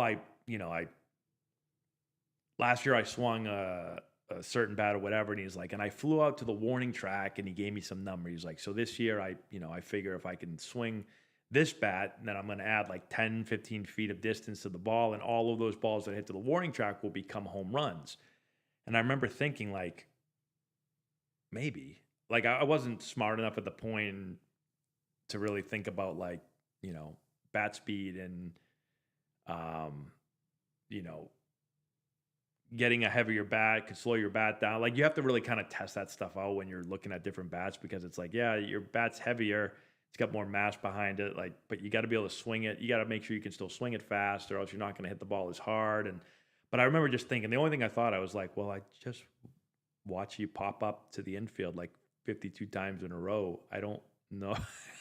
last year I swung a certain bat or whatever. And he's like, and I flew out to the warning track, and he gave me some numbers. He's like, so this year I figure if I can swing this bat, then I'm going to add like 10, 15 feet of distance to the ball, and all of those balls that hit to the warning track will become home runs. And I remember thinking like, maybe. Like I wasn't smart enough at the point to really think about like, bat speed and, getting a heavier bat could slow your bat down. Like you have to really kind of test that stuff out when you're looking at different bats, because it's like, yeah, your bat's heavier. It's got more mass behind it. Like, but you got to be able to swing it. You got to make sure you can still swing it fast, or else you're not going to hit the ball as hard. But I remember just thinking, the only thing I thought, I was like, well, I just watch you pop up to the infield like 52 times in a row. I don't know.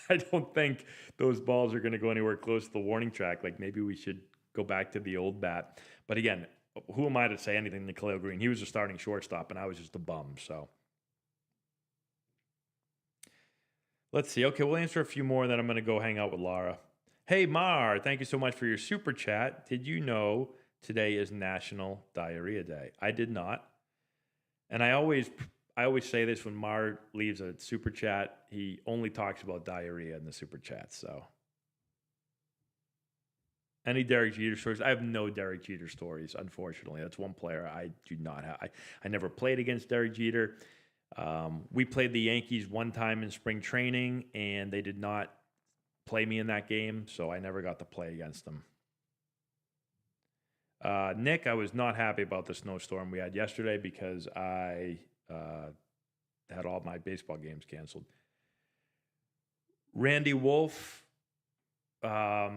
I don't think those balls are going to go anywhere close to the warning track. Like, maybe we should go back to the old bat. But again, who am I to say anything to Khalil Green? He was a starting shortstop, and I was just a bum. So let's see. Okay, we'll answer a few more, then I'm going to go hang out with Laura. Hey, Mar, thank you so much for your super chat. Did you know today is National Diarrhea Day? I did not. And I always say this when Mar leaves a super chat. He only talks about diarrhea in the super chat. So, any Derek Jeter stories? I have no Derek Jeter stories, unfortunately. That's one player I do not have. I never played against Derek Jeter. We played the Yankees one time in spring training, and they did not play me in that game, so I never got to play against them. Nick, I was not happy about the snowstorm we had yesterday because I had all my baseball games canceled. Randy Wolf, I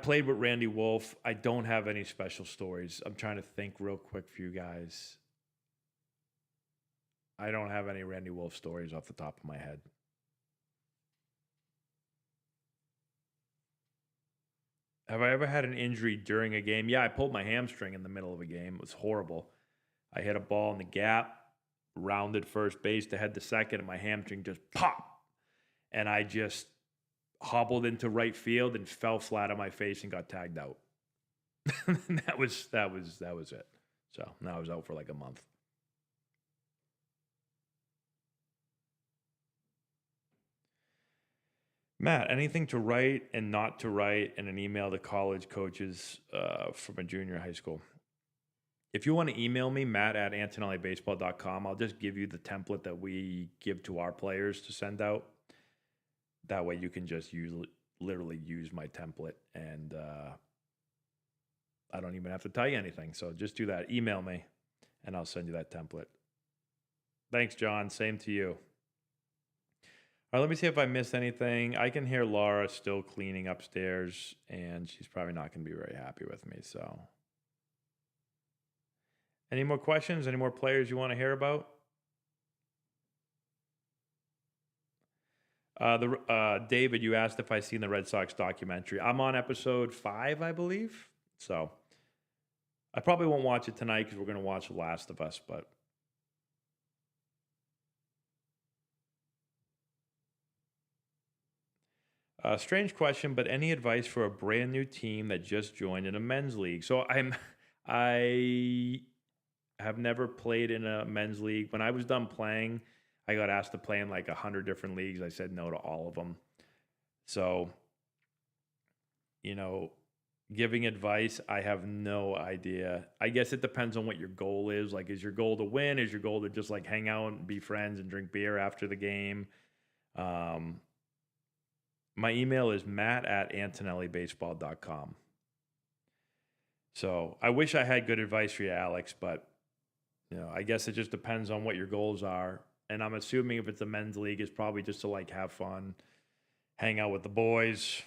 played with Randy Wolf. I don't have any special stories. I'm trying to think real quick for you guys. I don't have any Randy Wolf stories off the top of my head. Have I ever had an injury during a game? Yeah, I pulled my hamstring in the middle of a game. It was horrible. I hit a ball in the gap, rounded first base to head to second, and my hamstring just popped. And I just hobbled into right field and fell flat on my face and got tagged out. that was it. So now I was out for like a month. Matt, anything to write and not to write in an email to college coaches from a junior high school? If you want to email me, matt@antonellibaseball.com, I'll just give you the template that we give to our players to send out. That way you can just literally use my template, and I don't even have to tell you anything. So just do that. Email me, and I'll send you that template. Thanks, John. Same to you. All right, let me see if I missed anything. I can hear Laura still cleaning upstairs, and she's probably not going to be very happy with me. So, any more questions? Any more players you want to hear about? David, you asked if I've seen the Red Sox documentary. I'm on episode 5, I believe. So, I probably won't watch it tonight because we're going to watch The Last of Us, but strange question, but any advice for a brand new team that just joined in a men's league? So I have never played in a men's league. When I was done playing, I got asked to play in like 100 different leagues. I said no to all of them. So, giving advice, I have no idea. I guess it depends on what your goal is. Like, is your goal to win? Is your goal to just like hang out and be friends and drink beer after the game? My email is matt@antonellibaseball.com. So I wish I had good advice for you, Alex, but I guess it just depends on what your goals are. And I'm assuming if it's a men's league, it's probably just to like have fun, hang out with the boys.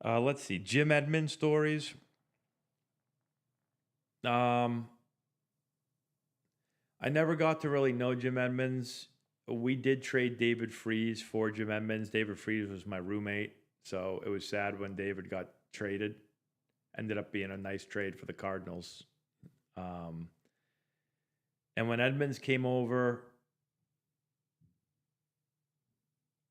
Let's see, Jim Edmonds stories. I never got to really know Jim Edmonds. We did trade David Freese for Jim Edmonds. David Freese was my roommate, so it was sad when David got traded. Ended up being a nice trade for the Cardinals. And when Edmonds came over,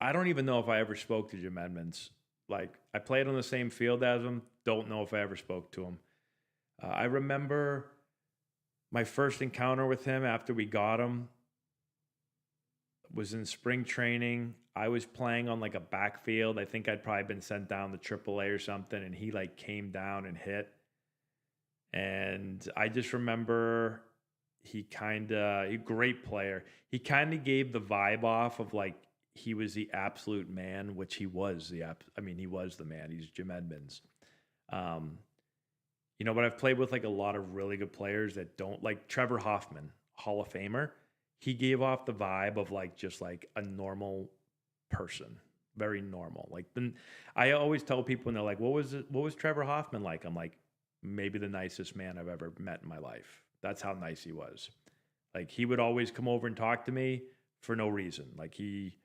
I don't even know if I ever spoke to Jim Edmonds. Like, I played on the same field as him. Don't know if I ever spoke to him. I remember my first encounter with him after we got him was in spring training. I was playing on like a backfield. I think I'd probably been sent down to AAA or something, and he like came down and hit. And I just remember he great player. He kind of gave the vibe off of like he was the absolute man, which he was. He was the man. He's Jim Edmonds. But I've played with like a lot of really good players that don't, like Trevor Hoffman. Hall of Famer. He gave off the vibe of like just like a normal person, very normal. Like then I always tell people when they're like, what was Trevor Hoffman like? I'm like, maybe the nicest man I've ever met in my life. That's how nice he was. Like he would always come over and talk to me for no reason. Like he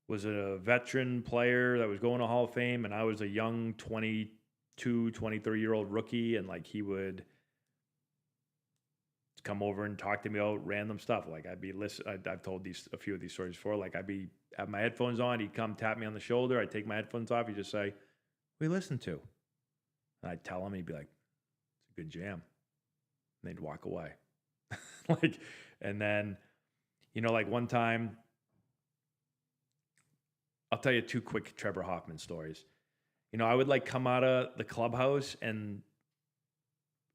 was a veteran player that was going to Hall of Fame, and I was a young 22, 23-year-old rookie, and like he would come over and talk to me about random stuff. Like I'd be I've told a few of these stories before. Like I'd be have my headphones on, he'd come tap me on the shoulder, I'd take my headphones off, he'd just say, "We listen to," and I'd tell him, he'd be like, "It's a good jam," and they'd walk away. Like, and then, like one time, I'll tell you two quick Trevor Hoffman stories. I would like come out of the clubhouse and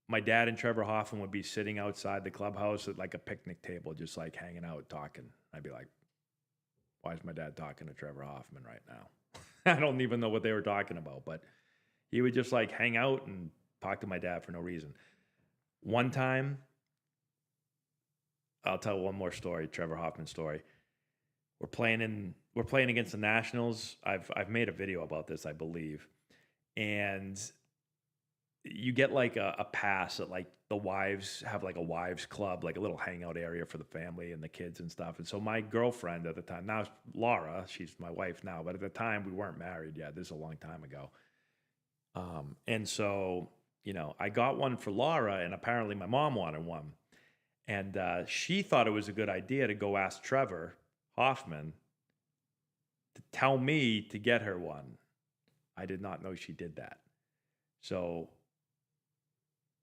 my dad and Trevor Hoffman would be sitting outside the clubhouse at like a picnic table, just like hanging out, talking. I'd be like, why is my dad talking to Trevor Hoffman right now? I don't even know what they were talking about, but he would just like hang out and talk to my dad for no reason. One time, I'll tell one more story, Trevor Hoffman story. We're playing against the Nationals. I've made a video about this, I believe. And you get like a pass at like the wives have like a wives club, like a little hangout area for the family and the kids and stuff. And so my girlfriend at the time, now Laura, she's my wife now, but at the time we weren't married yet. This is a long time ago. And so, I got one for Laura, and apparently my mom wanted one. And she thought it was a good idea to go ask Trevor Hoffman to tell me to get her one. I did not know she did that. So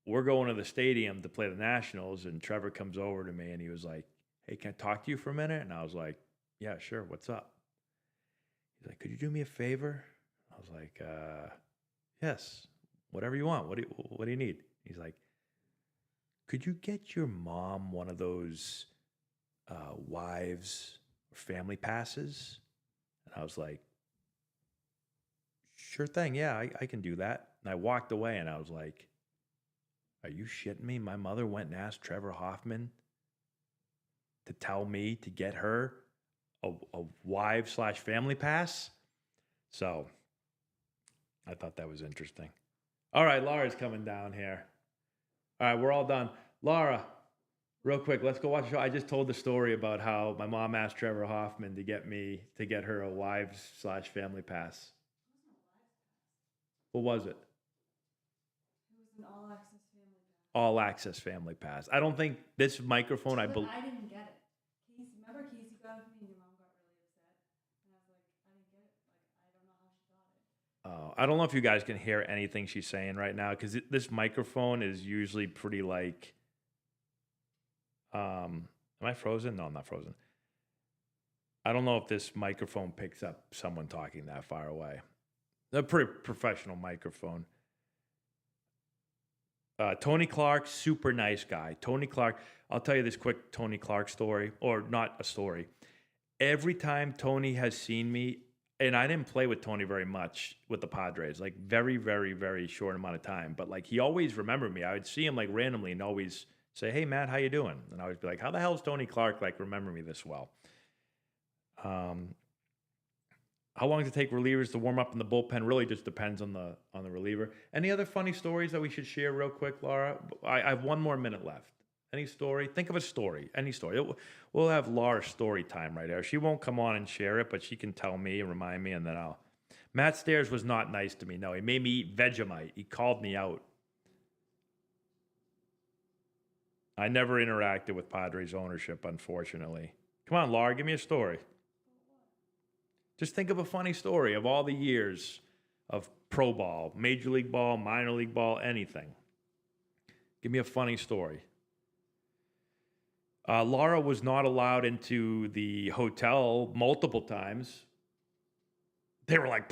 we're going to the stadium to play the Nationals, and Trevor comes over to me and he was like, "Hey, can I talk to you for a minute?" And I was like, "Yeah, sure. What's up?" He's like, "Could you do me a favor?" I was like, "Yes, whatever you want. What do you need?" He's like, "Could you get your mom one of those wives or family passes?" And I was like, "Sure thing. Yeah, I can do that." And I walked away and I was like, "Are you shitting me? My mother went and asked Trevor Hoffman to tell me to get her a wife/family pass?" So I thought that was interesting. All right, Laura's coming down here. All right, we're all done. Laura, real quick, let's go watch the show. I just told the story about how my mom asked Trevor Hoffman to get her a wives/family pass. What was it? It was an all access family pass. All access family pass. I don't think this microphone, But I didn't get it. Remember Casey got it for me and your mom got really upset? And I was like, I didn't get it. Like, I don't know how she got it. I don't know if you guys can hear anything she's saying right now, because this microphone is usually pretty like, am I frozen? No, I'm not frozen. I don't know if this microphone picks up someone talking that far away. A pretty professional microphone. Tony Clark, super nice guy. Tony Clark, I'll tell you this quick Tony Clark story, or not a story. Every time Tony has seen me, and I didn't play with Tony very much with the Padres, like very, very, very short amount of time, but like he always remembered me. I would see him like randomly and always say, "Hey Matt, how you doing?" And I would be like, "How the hell is Tony Clark like remember me this well?" How long does it take relievers to warm up in the bullpen? Really just depends on the reliever. Any other funny stories that we should share real quick, Laura? I have 1 more minute left. Any story? Think of a story. Any story. We'll have Laura's story time right there. She won't come on and share it, but she can tell me and remind me, and then I'll. Matt Stairs was not nice to me. No, he made me eat Vegemite. He called me out. I never interacted with Padres ownership, unfortunately. Come on, Laura, give me a story. Just think of a funny story of all the years of pro ball, major league ball, minor league ball, anything. Give me a funny story. Laura was not allowed into the hotel multiple times. They were like,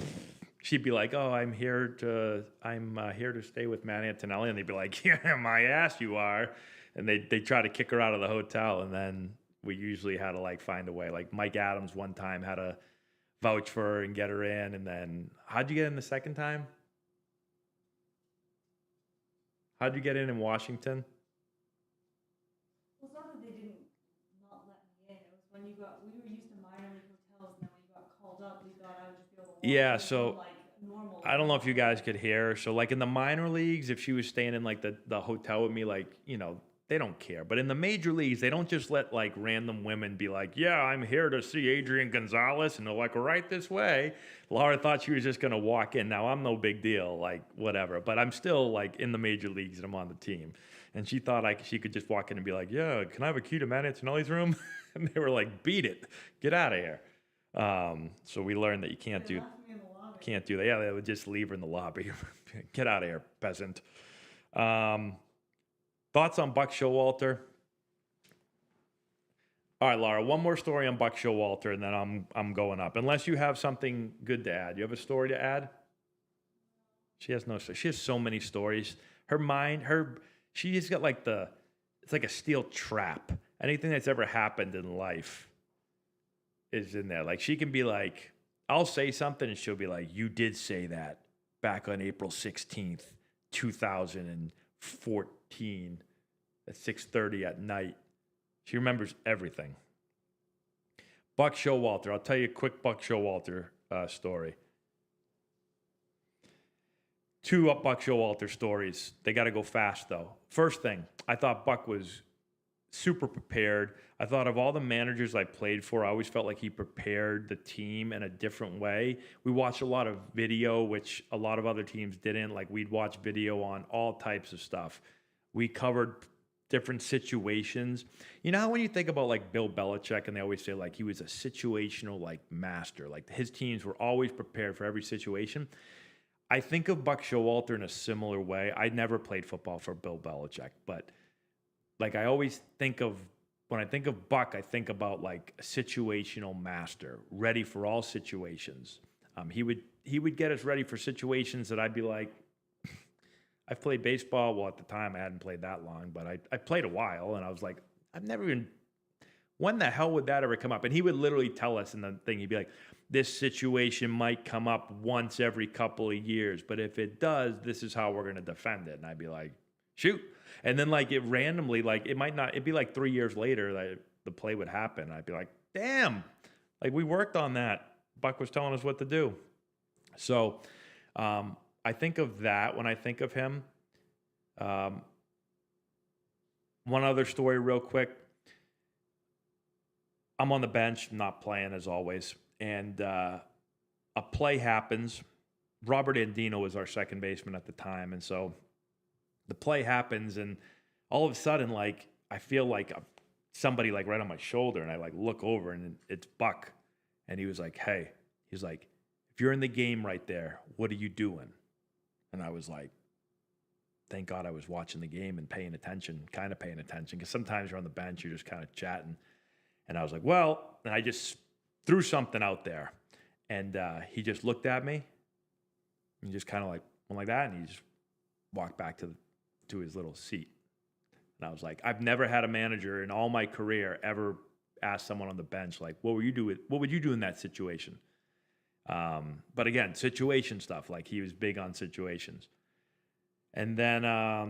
she'd be like, "Oh, I'm here to stay with Matt Antonelli," and they'd be like, "Yeah, my ass, you are," and they try to kick her out of the hotel, and then we usually had to like find a way. Like Mike Adams one time had to vouch for her and get her in, and then how'd you get in the second time? How'd you get in Washington? Well, it's not that they didn't not let me in. It was when we were used to minor league hotels, and then when you got called up, we thought I would just be able to walk Yeah, in from so like normal. I don't know if you guys could hear her. So like in the minor leagues, if she was staying in like the hotel with me, like, they don't care. But in the major leagues, they don't just let like random women be like, yeah, I'm here to see Adrian Gonzalez. And they're like, right this way. Laura thought she was just going to walk in. Now I'm no big deal, like whatever. But I'm still like in the major leagues and I'm on the team. And she thought she could just walk in and be like, yeah, can I have a key to Matt Antonelli's room? And they were like, beat it. Get out of here. So we learned that you can't They do left me in the lobby. can't do that. Yeah, they would just leave her in the lobby. Get out of here, peasant. Thoughts on Buck Showalter? All right, Laura, one more story on Buck Showalter, and then I'm going up. Unless you have something good to add. You have a story to add? She has no story. She has so many stories. Her mind, she's got like it's like a steel trap. Anything that's ever happened in life is in there. Like she can be like, I'll say something and she'll be like, you did say that back on April 16th, 2014 at 6:30 at night. She remembers everything. Buck Showalter. I'll tell you a quick Buck Showalter story. Two Buck Showalter stories. They got to go fast, though. First thing, I thought Buck was super prepared. I thought of all the managers I played for, I always felt like he prepared the team in a different way. We watched a lot of video, which a lot of other teams didn't. Like we'd watch video on all types of stuff. We covered different situations. You know how when you think about like Bill Belichick and they always say like he was a situational like master, like his teams were always prepared for every situation. I think of Buck Showalter in a similar way. I never played football for Bill Belichick, but like I always think of, when I think of Buck, I think about like a situational master, ready for all situations. He would get us ready for situations that I'd be like, I've played baseball. Well, at the time I hadn't played that long, but I played a while, and I was like, I've never even. When the hell would that ever come up? And he would literally tell us in the thing. He'd be like, this situation might come up once every couple of years, but if it does, this is how we're going to defend it. And I'd be like, shoot. And then like it randomly, like it might not, it'd be like 3 years later that the play would happen. I'd be like, damn, like we worked on that. Buck was telling us what to do. So I think of that when I think of him. One other story real quick. I'm on the bench, not playing as always. And a play happens. Robert Andino was our second baseman at the time. And so the play happens, and all of a sudden, like, I feel like somebody like right on my shoulder, and I like look over, and it's Buck. And he was like, hey, he's like, if you're in the game right there, what are you doing? And I was like, thank God I was watching the game and paying attention, kind of paying attention, because sometimes you're on the bench, you're just kind of chatting. And I was like, well, and I just threw something out there. And he just looked at me and just kind of like went like that, and he just walked back to his little seat. And I was like, I've never had a manager in all my career ever ask someone on the bench, like, what would you do in that situation? But again, situation stuff, like he was big on situations. And then, I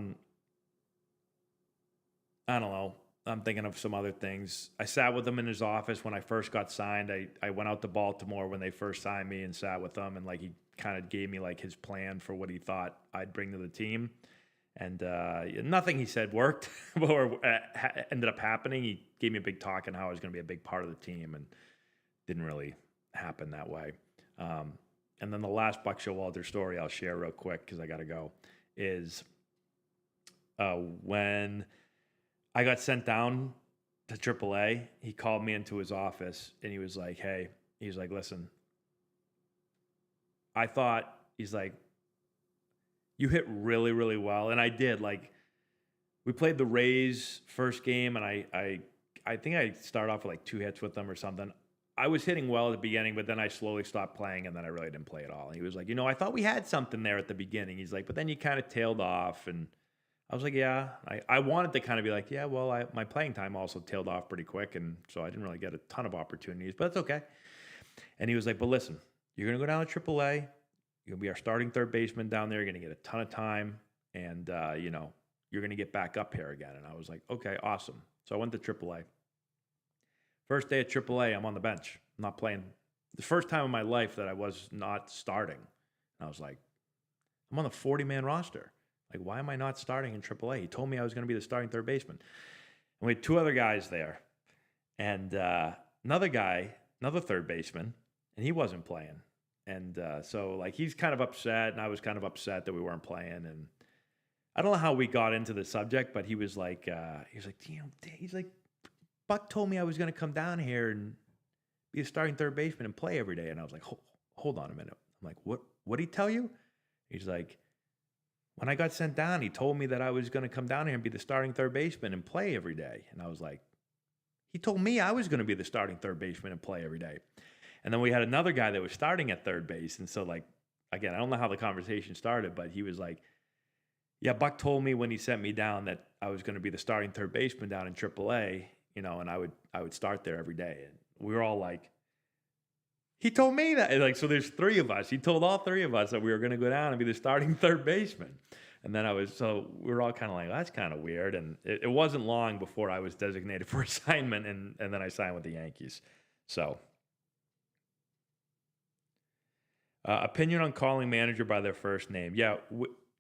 don't know, I'm thinking of some other things. I sat with him in his office when I first got signed. I went out to Baltimore when they first signed me and sat with him, and like he kind of gave me like his plan for what he thought I'd bring to the team. And nothing he said worked or ended up happening. He gave me a big talk on how I was going to be a big part of the team, and didn't really happen that way. And then the last Buck Showalter story I'll share real quick, because I got to go, is when I got sent down to AAA, he called me into his office, and he was like, hey, he's like, listen, I thought, he's like, you hit really, really well. And I did. Like, we played the Rays first game, and I think I started off with like 2 hits with them or something. I was hitting well at the beginning, but then I slowly stopped playing, and then I really didn't play at all. And he was like, I thought we had something there at the beginning. He's like, but then you kind of tailed off. And I was like, yeah. I wanted to kind of be like, yeah, well, my playing time also tailed off pretty quick, and so I didn't really get a ton of opportunities, but that's okay. And he was like, but listen, you're going to go down to AAA. You're going to be our starting third baseman down there. You're going to get a ton of time, and, you're going to get back up here again. And I was like, okay, awesome. So I went to AAA. First day at AAA, I'm on the bench. I'm not playing. The first time in my life that I was not starting. And I was like, I'm on the 40-man roster. Like, why am I not starting in AAA? He told me I was going to be the starting third baseman. And we had two other guys there. And another third baseman, and he wasn't playing. And so, like, he's kind of upset, and I was kind of upset that we weren't playing. And I don't know how we got into the subject, but he was like, Buck told me I was going to come down here and be a starting third baseman and play every day. And I was like, hold on a minute. I'm like, what did he tell you? He's like, when I got sent down, he told me that I was going to come down here and be the starting third baseman and play every day. And I was like, he told me I was going to be the starting third baseman and play every day. And then we had another guy that was starting at third base. And so, like, again, I don't know how the conversation started, but he was like, yeah, Buck told me when he sent me down that I was going to be the starting third baseman down in AAA, and I would start there every day. And we were all like, he told me that. And like, so there's three of us. He told all three of us that we were going to go down and be the starting third baseman. And then we were all kind of like, that's kind of weird. And it wasn't long before I was designated for assignment, and then I signed with the Yankees. So, opinion on calling manager by their first name. Yeah,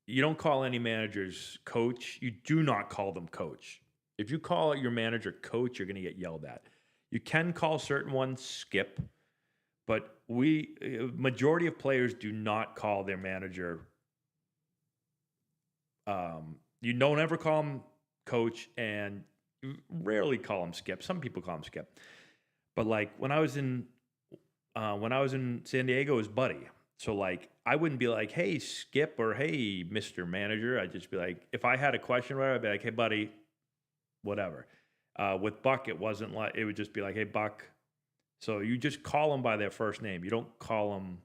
you don't call any managers coach. You do not call them coach. If you call your manager coach, you're going to get yelled at. You can call certain ones Skip, but majority of players do not call their manager. You don't ever call him coach, and you rarely call him Skip. Some people call him Skip, but like when I was in San Diego, it was Buddy. So like I wouldn't be like, hey Skip, or hey Mr. Manager. I'd just be like, if I had a question, right, I'd be like, hey Buddy, whatever. With Buck, it wasn't like, it would just be like, hey Buck. So you just call them by their first name. You don't call them.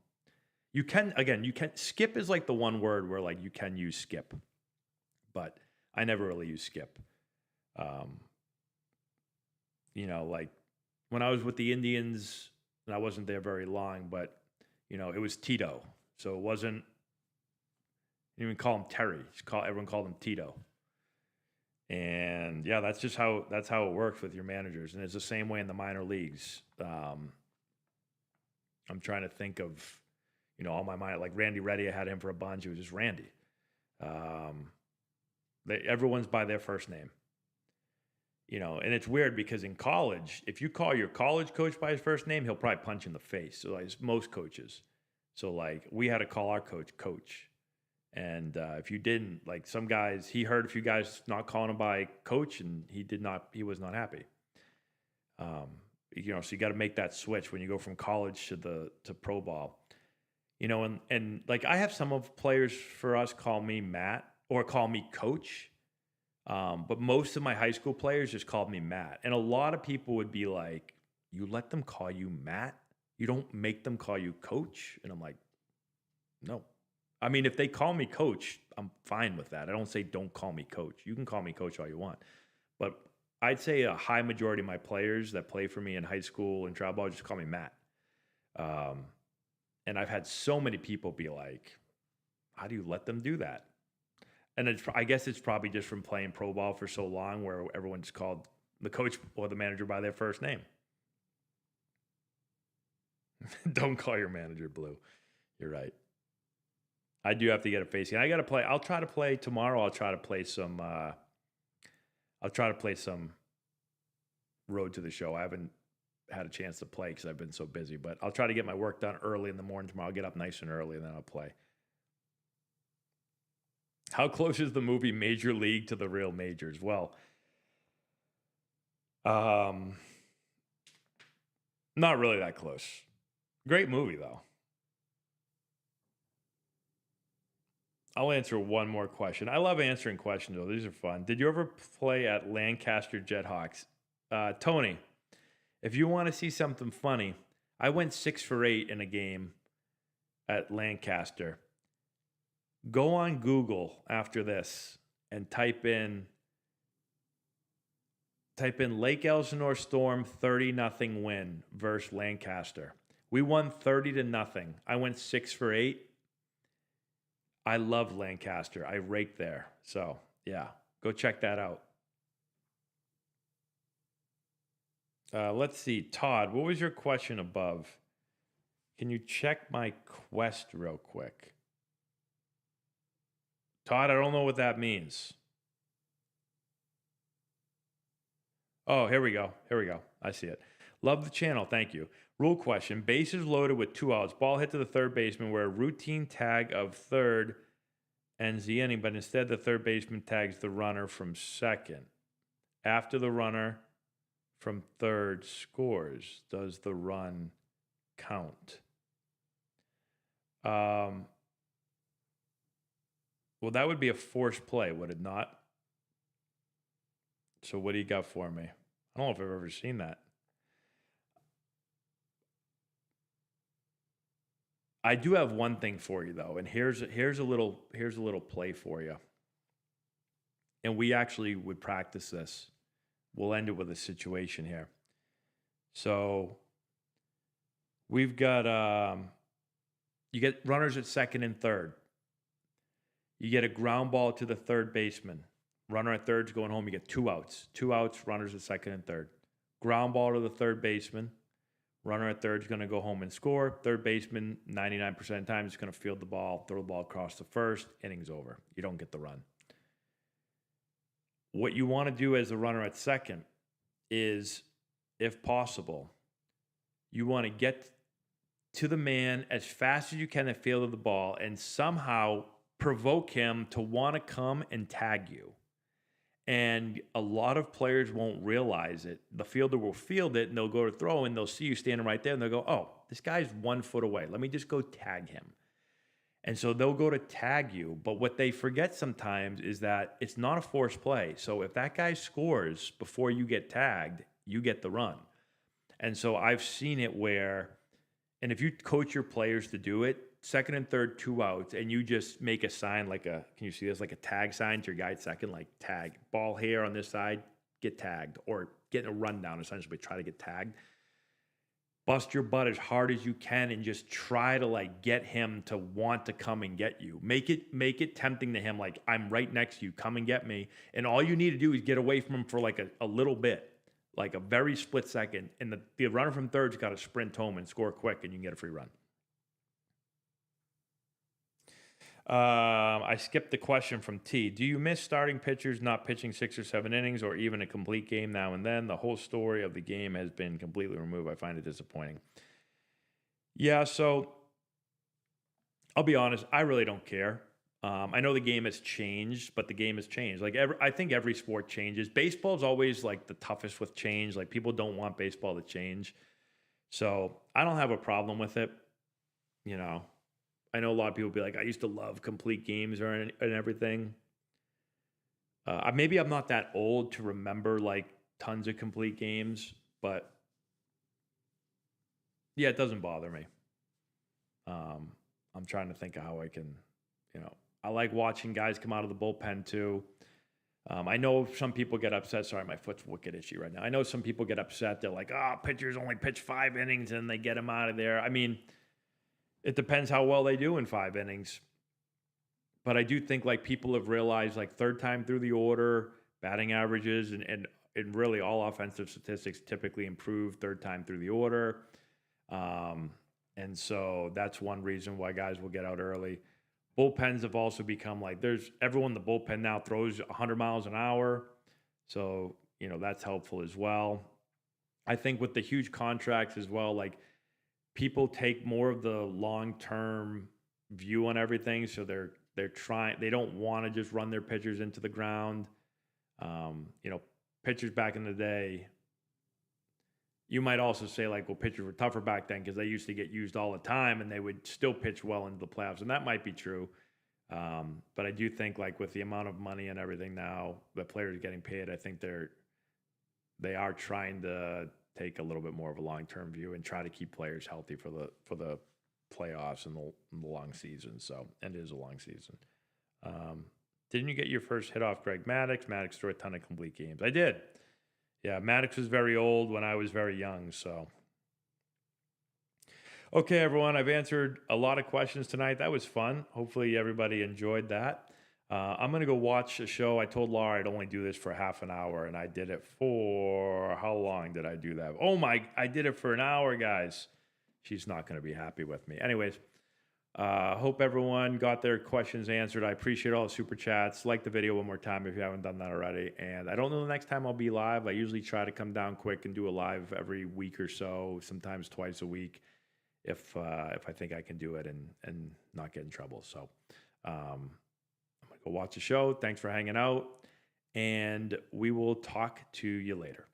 You can Skip is like the one word where like you can use Skip, but I never really use Skip. Like when I was with the Indians, and I wasn't there very long, but it was Tito. So it wasn't, you even call him Terry. Everyone called him Tito. And yeah, that's how it works with your managers. And it's the same way in the minor leagues. I'm trying to think of, on my mind, like Randy Reddy, I had him for a bunch. It was just Randy. Everyone's by their first name. And it's weird because in college, if you call your college coach by his first name, he'll probably punch you in the face. So like most coaches. So like we had to call our coach. And if you didn't, like some guys, he heard a few guys not calling him by coach, and he was not happy. So you got to make that switch when you go from college to pro ball. And like I have some of players for us call me Matt or call me coach. But most of my high school players just called me Matt. And a lot of people would be like, you let them call you Matt? You don't make them call you coach? And I'm like, no. I mean, if they call me coach, I'm fine with that. I don't say don't call me coach. You can call me coach all you want. But I'd say a high majority of my players that play for me in high school and travel ball just call me Matt. And I've had so many people be like, how do you let them do that? And I guess it's probably just from playing pro ball for so long where everyone just called the coach or the manager by their first name. Don't call your manager Blue. You're right. I do have to get a facing. I got to play. I'll try to play tomorrow. I'll try to play some Road to the Show. I haven't had a chance to play because I've been so busy, but I'll try to get my work done early in the morning tomorrow. I'll get up nice and early, and then I'll play. How close is the movie Major League to the real majors? Well, not really that close. Great movie, though. I'll answer one more question. I love answering questions, though. These are fun. Did you ever play at Lancaster Jethawks? Tony, if you want to see something funny, I went 6 for 8 in a game at Lancaster. Go on Google after this and type in Lake Elsinore Storm 30-0 win versus Lancaster. We won 30-0. I went 6 for 8. I love Lancaster. I raked there. So, yeah, go check that out. Let's see. Todd, what was your question above? Can you check my quest real quick? Todd, I don't know what that means. Oh, here we go. Here we go. I see it. Love the channel. Thank you. Rule question. Bases loaded with 2 outs. Ball hit to the third baseman where a routine tag of third ends the inning, but instead the third baseman tags the runner from second. After the runner from third scores, does the run count? Well, that would be a forced play, would it not? So what do you got for me? I don't know if I've ever seen that. I do have one thing for you though, and here's a little play for you. And we actually would practice this. We'll end it with a situation here. So we've got you get runners at second and third. You get a ground ball to the third baseman. Runner at third's going home. You get 2 outs. 2 outs, runners at second and third. Ground ball to the third baseman. Runner at third's going to go home and score. Third baseman, 99% of the time, is going to field the ball, throw the ball across the first. Inning's over. You don't get the run. What you want to do as a runner at second is, if possible, you want to get to the man as fast as you can and field the ball and somehow provoke him to want to come and tag you. And a lot of players won't realize it. The fielder will field it and they'll go to throw and they'll see you standing right there and they'll go, oh, this guy's 1 foot away. Let me just go tag him. And so they'll go to tag you. But what they forget sometimes is that it's not a forced play. So if that guy scores before you get tagged, you get the run. And so I've seen it where, and if you coach your players to do it, second and third, 2 outs, and you just make a sign like can you see this, like a tag sign to your guy at second, like tag, ball here on this side, get tagged, or getting a rundown, essentially, try to get tagged. Bust your butt as hard as you can and just try to like get him to want to come and get you. Make it tempting to him, like, I'm right next to you, come and get me. And all you need to do is get away from him for like a little bit, like a very split second, and the runner from third's got to sprint home and score quick, and you can get a free run. I skipped the question from T. Do you miss starting pitchers not pitching 6 or 7 innings or even a complete game now and then? The whole story of the game has been completely removed. I find it disappointing. Yeah, so I'll be honest. I really don't care. I know the game has changed, but the game has changed. Like I think every sport changes. Baseball is always like the toughest with change. Like people don't want baseball to change. So I don't have a problem with it. You know, I know a lot of people be like, I used to love complete games and everything. Maybe I'm not that old to remember like tons of complete games, but yeah, it doesn't bother me. I'm trying to think of how I can, I like watching guys come out of the bullpen too. I know some people get upset. Sorry, my foot's wicked itchy right now. I know some people get upset. They're like, pitchers only pitch 5 innings and they get him out of there. I mean, it depends how well they do in 5 innings. But I do think like people have realized like third time through the order, batting averages and really all offensive statistics typically improve third time through the order. And so that's one reason why guys will get out early. Bullpens have also become like everyone in the bullpen now throws 100 miles an hour. So, that's helpful as well. I think with the huge contracts as well, like people take more of the long-term view on everything. So they don't want to just run their pitchers into the ground. Pitchers back in the day, you might also say like, well, pitchers were tougher back then because they used to get used all the time and they would still pitch well into the playoffs. And that might be true. But I do think like with the amount of money and everything now, the players getting paid, I think they are trying to take a little bit more of a long-term view and try to keep players healthy for the playoffs and the long season. So, and it is a long season. Didn't you get your first hit off Greg Maddux? Maddux threw a ton of complete games. I did. Yeah, Maddux was very old when I was very young, so. Okay, everyone, I've answered a lot of questions tonight. That was fun. Hopefully everybody enjoyed that. I'm gonna go watch a show. I told Laura I'd only do this for half an hour, and I did it for how long did I do that? Oh my! I did it for an hour, guys. She's not gonna be happy with me. Anyways, hope everyone got their questions answered. I appreciate all the super chats. Like the video one more time if you haven't done that already. And I don't know the next time I'll be live. I usually try to come down quick and do a live every week or so, sometimes twice a week, if I think I can do it and not get in trouble. So I'm gonna go watch the show. Thanks for hanging out, and we will talk to you later.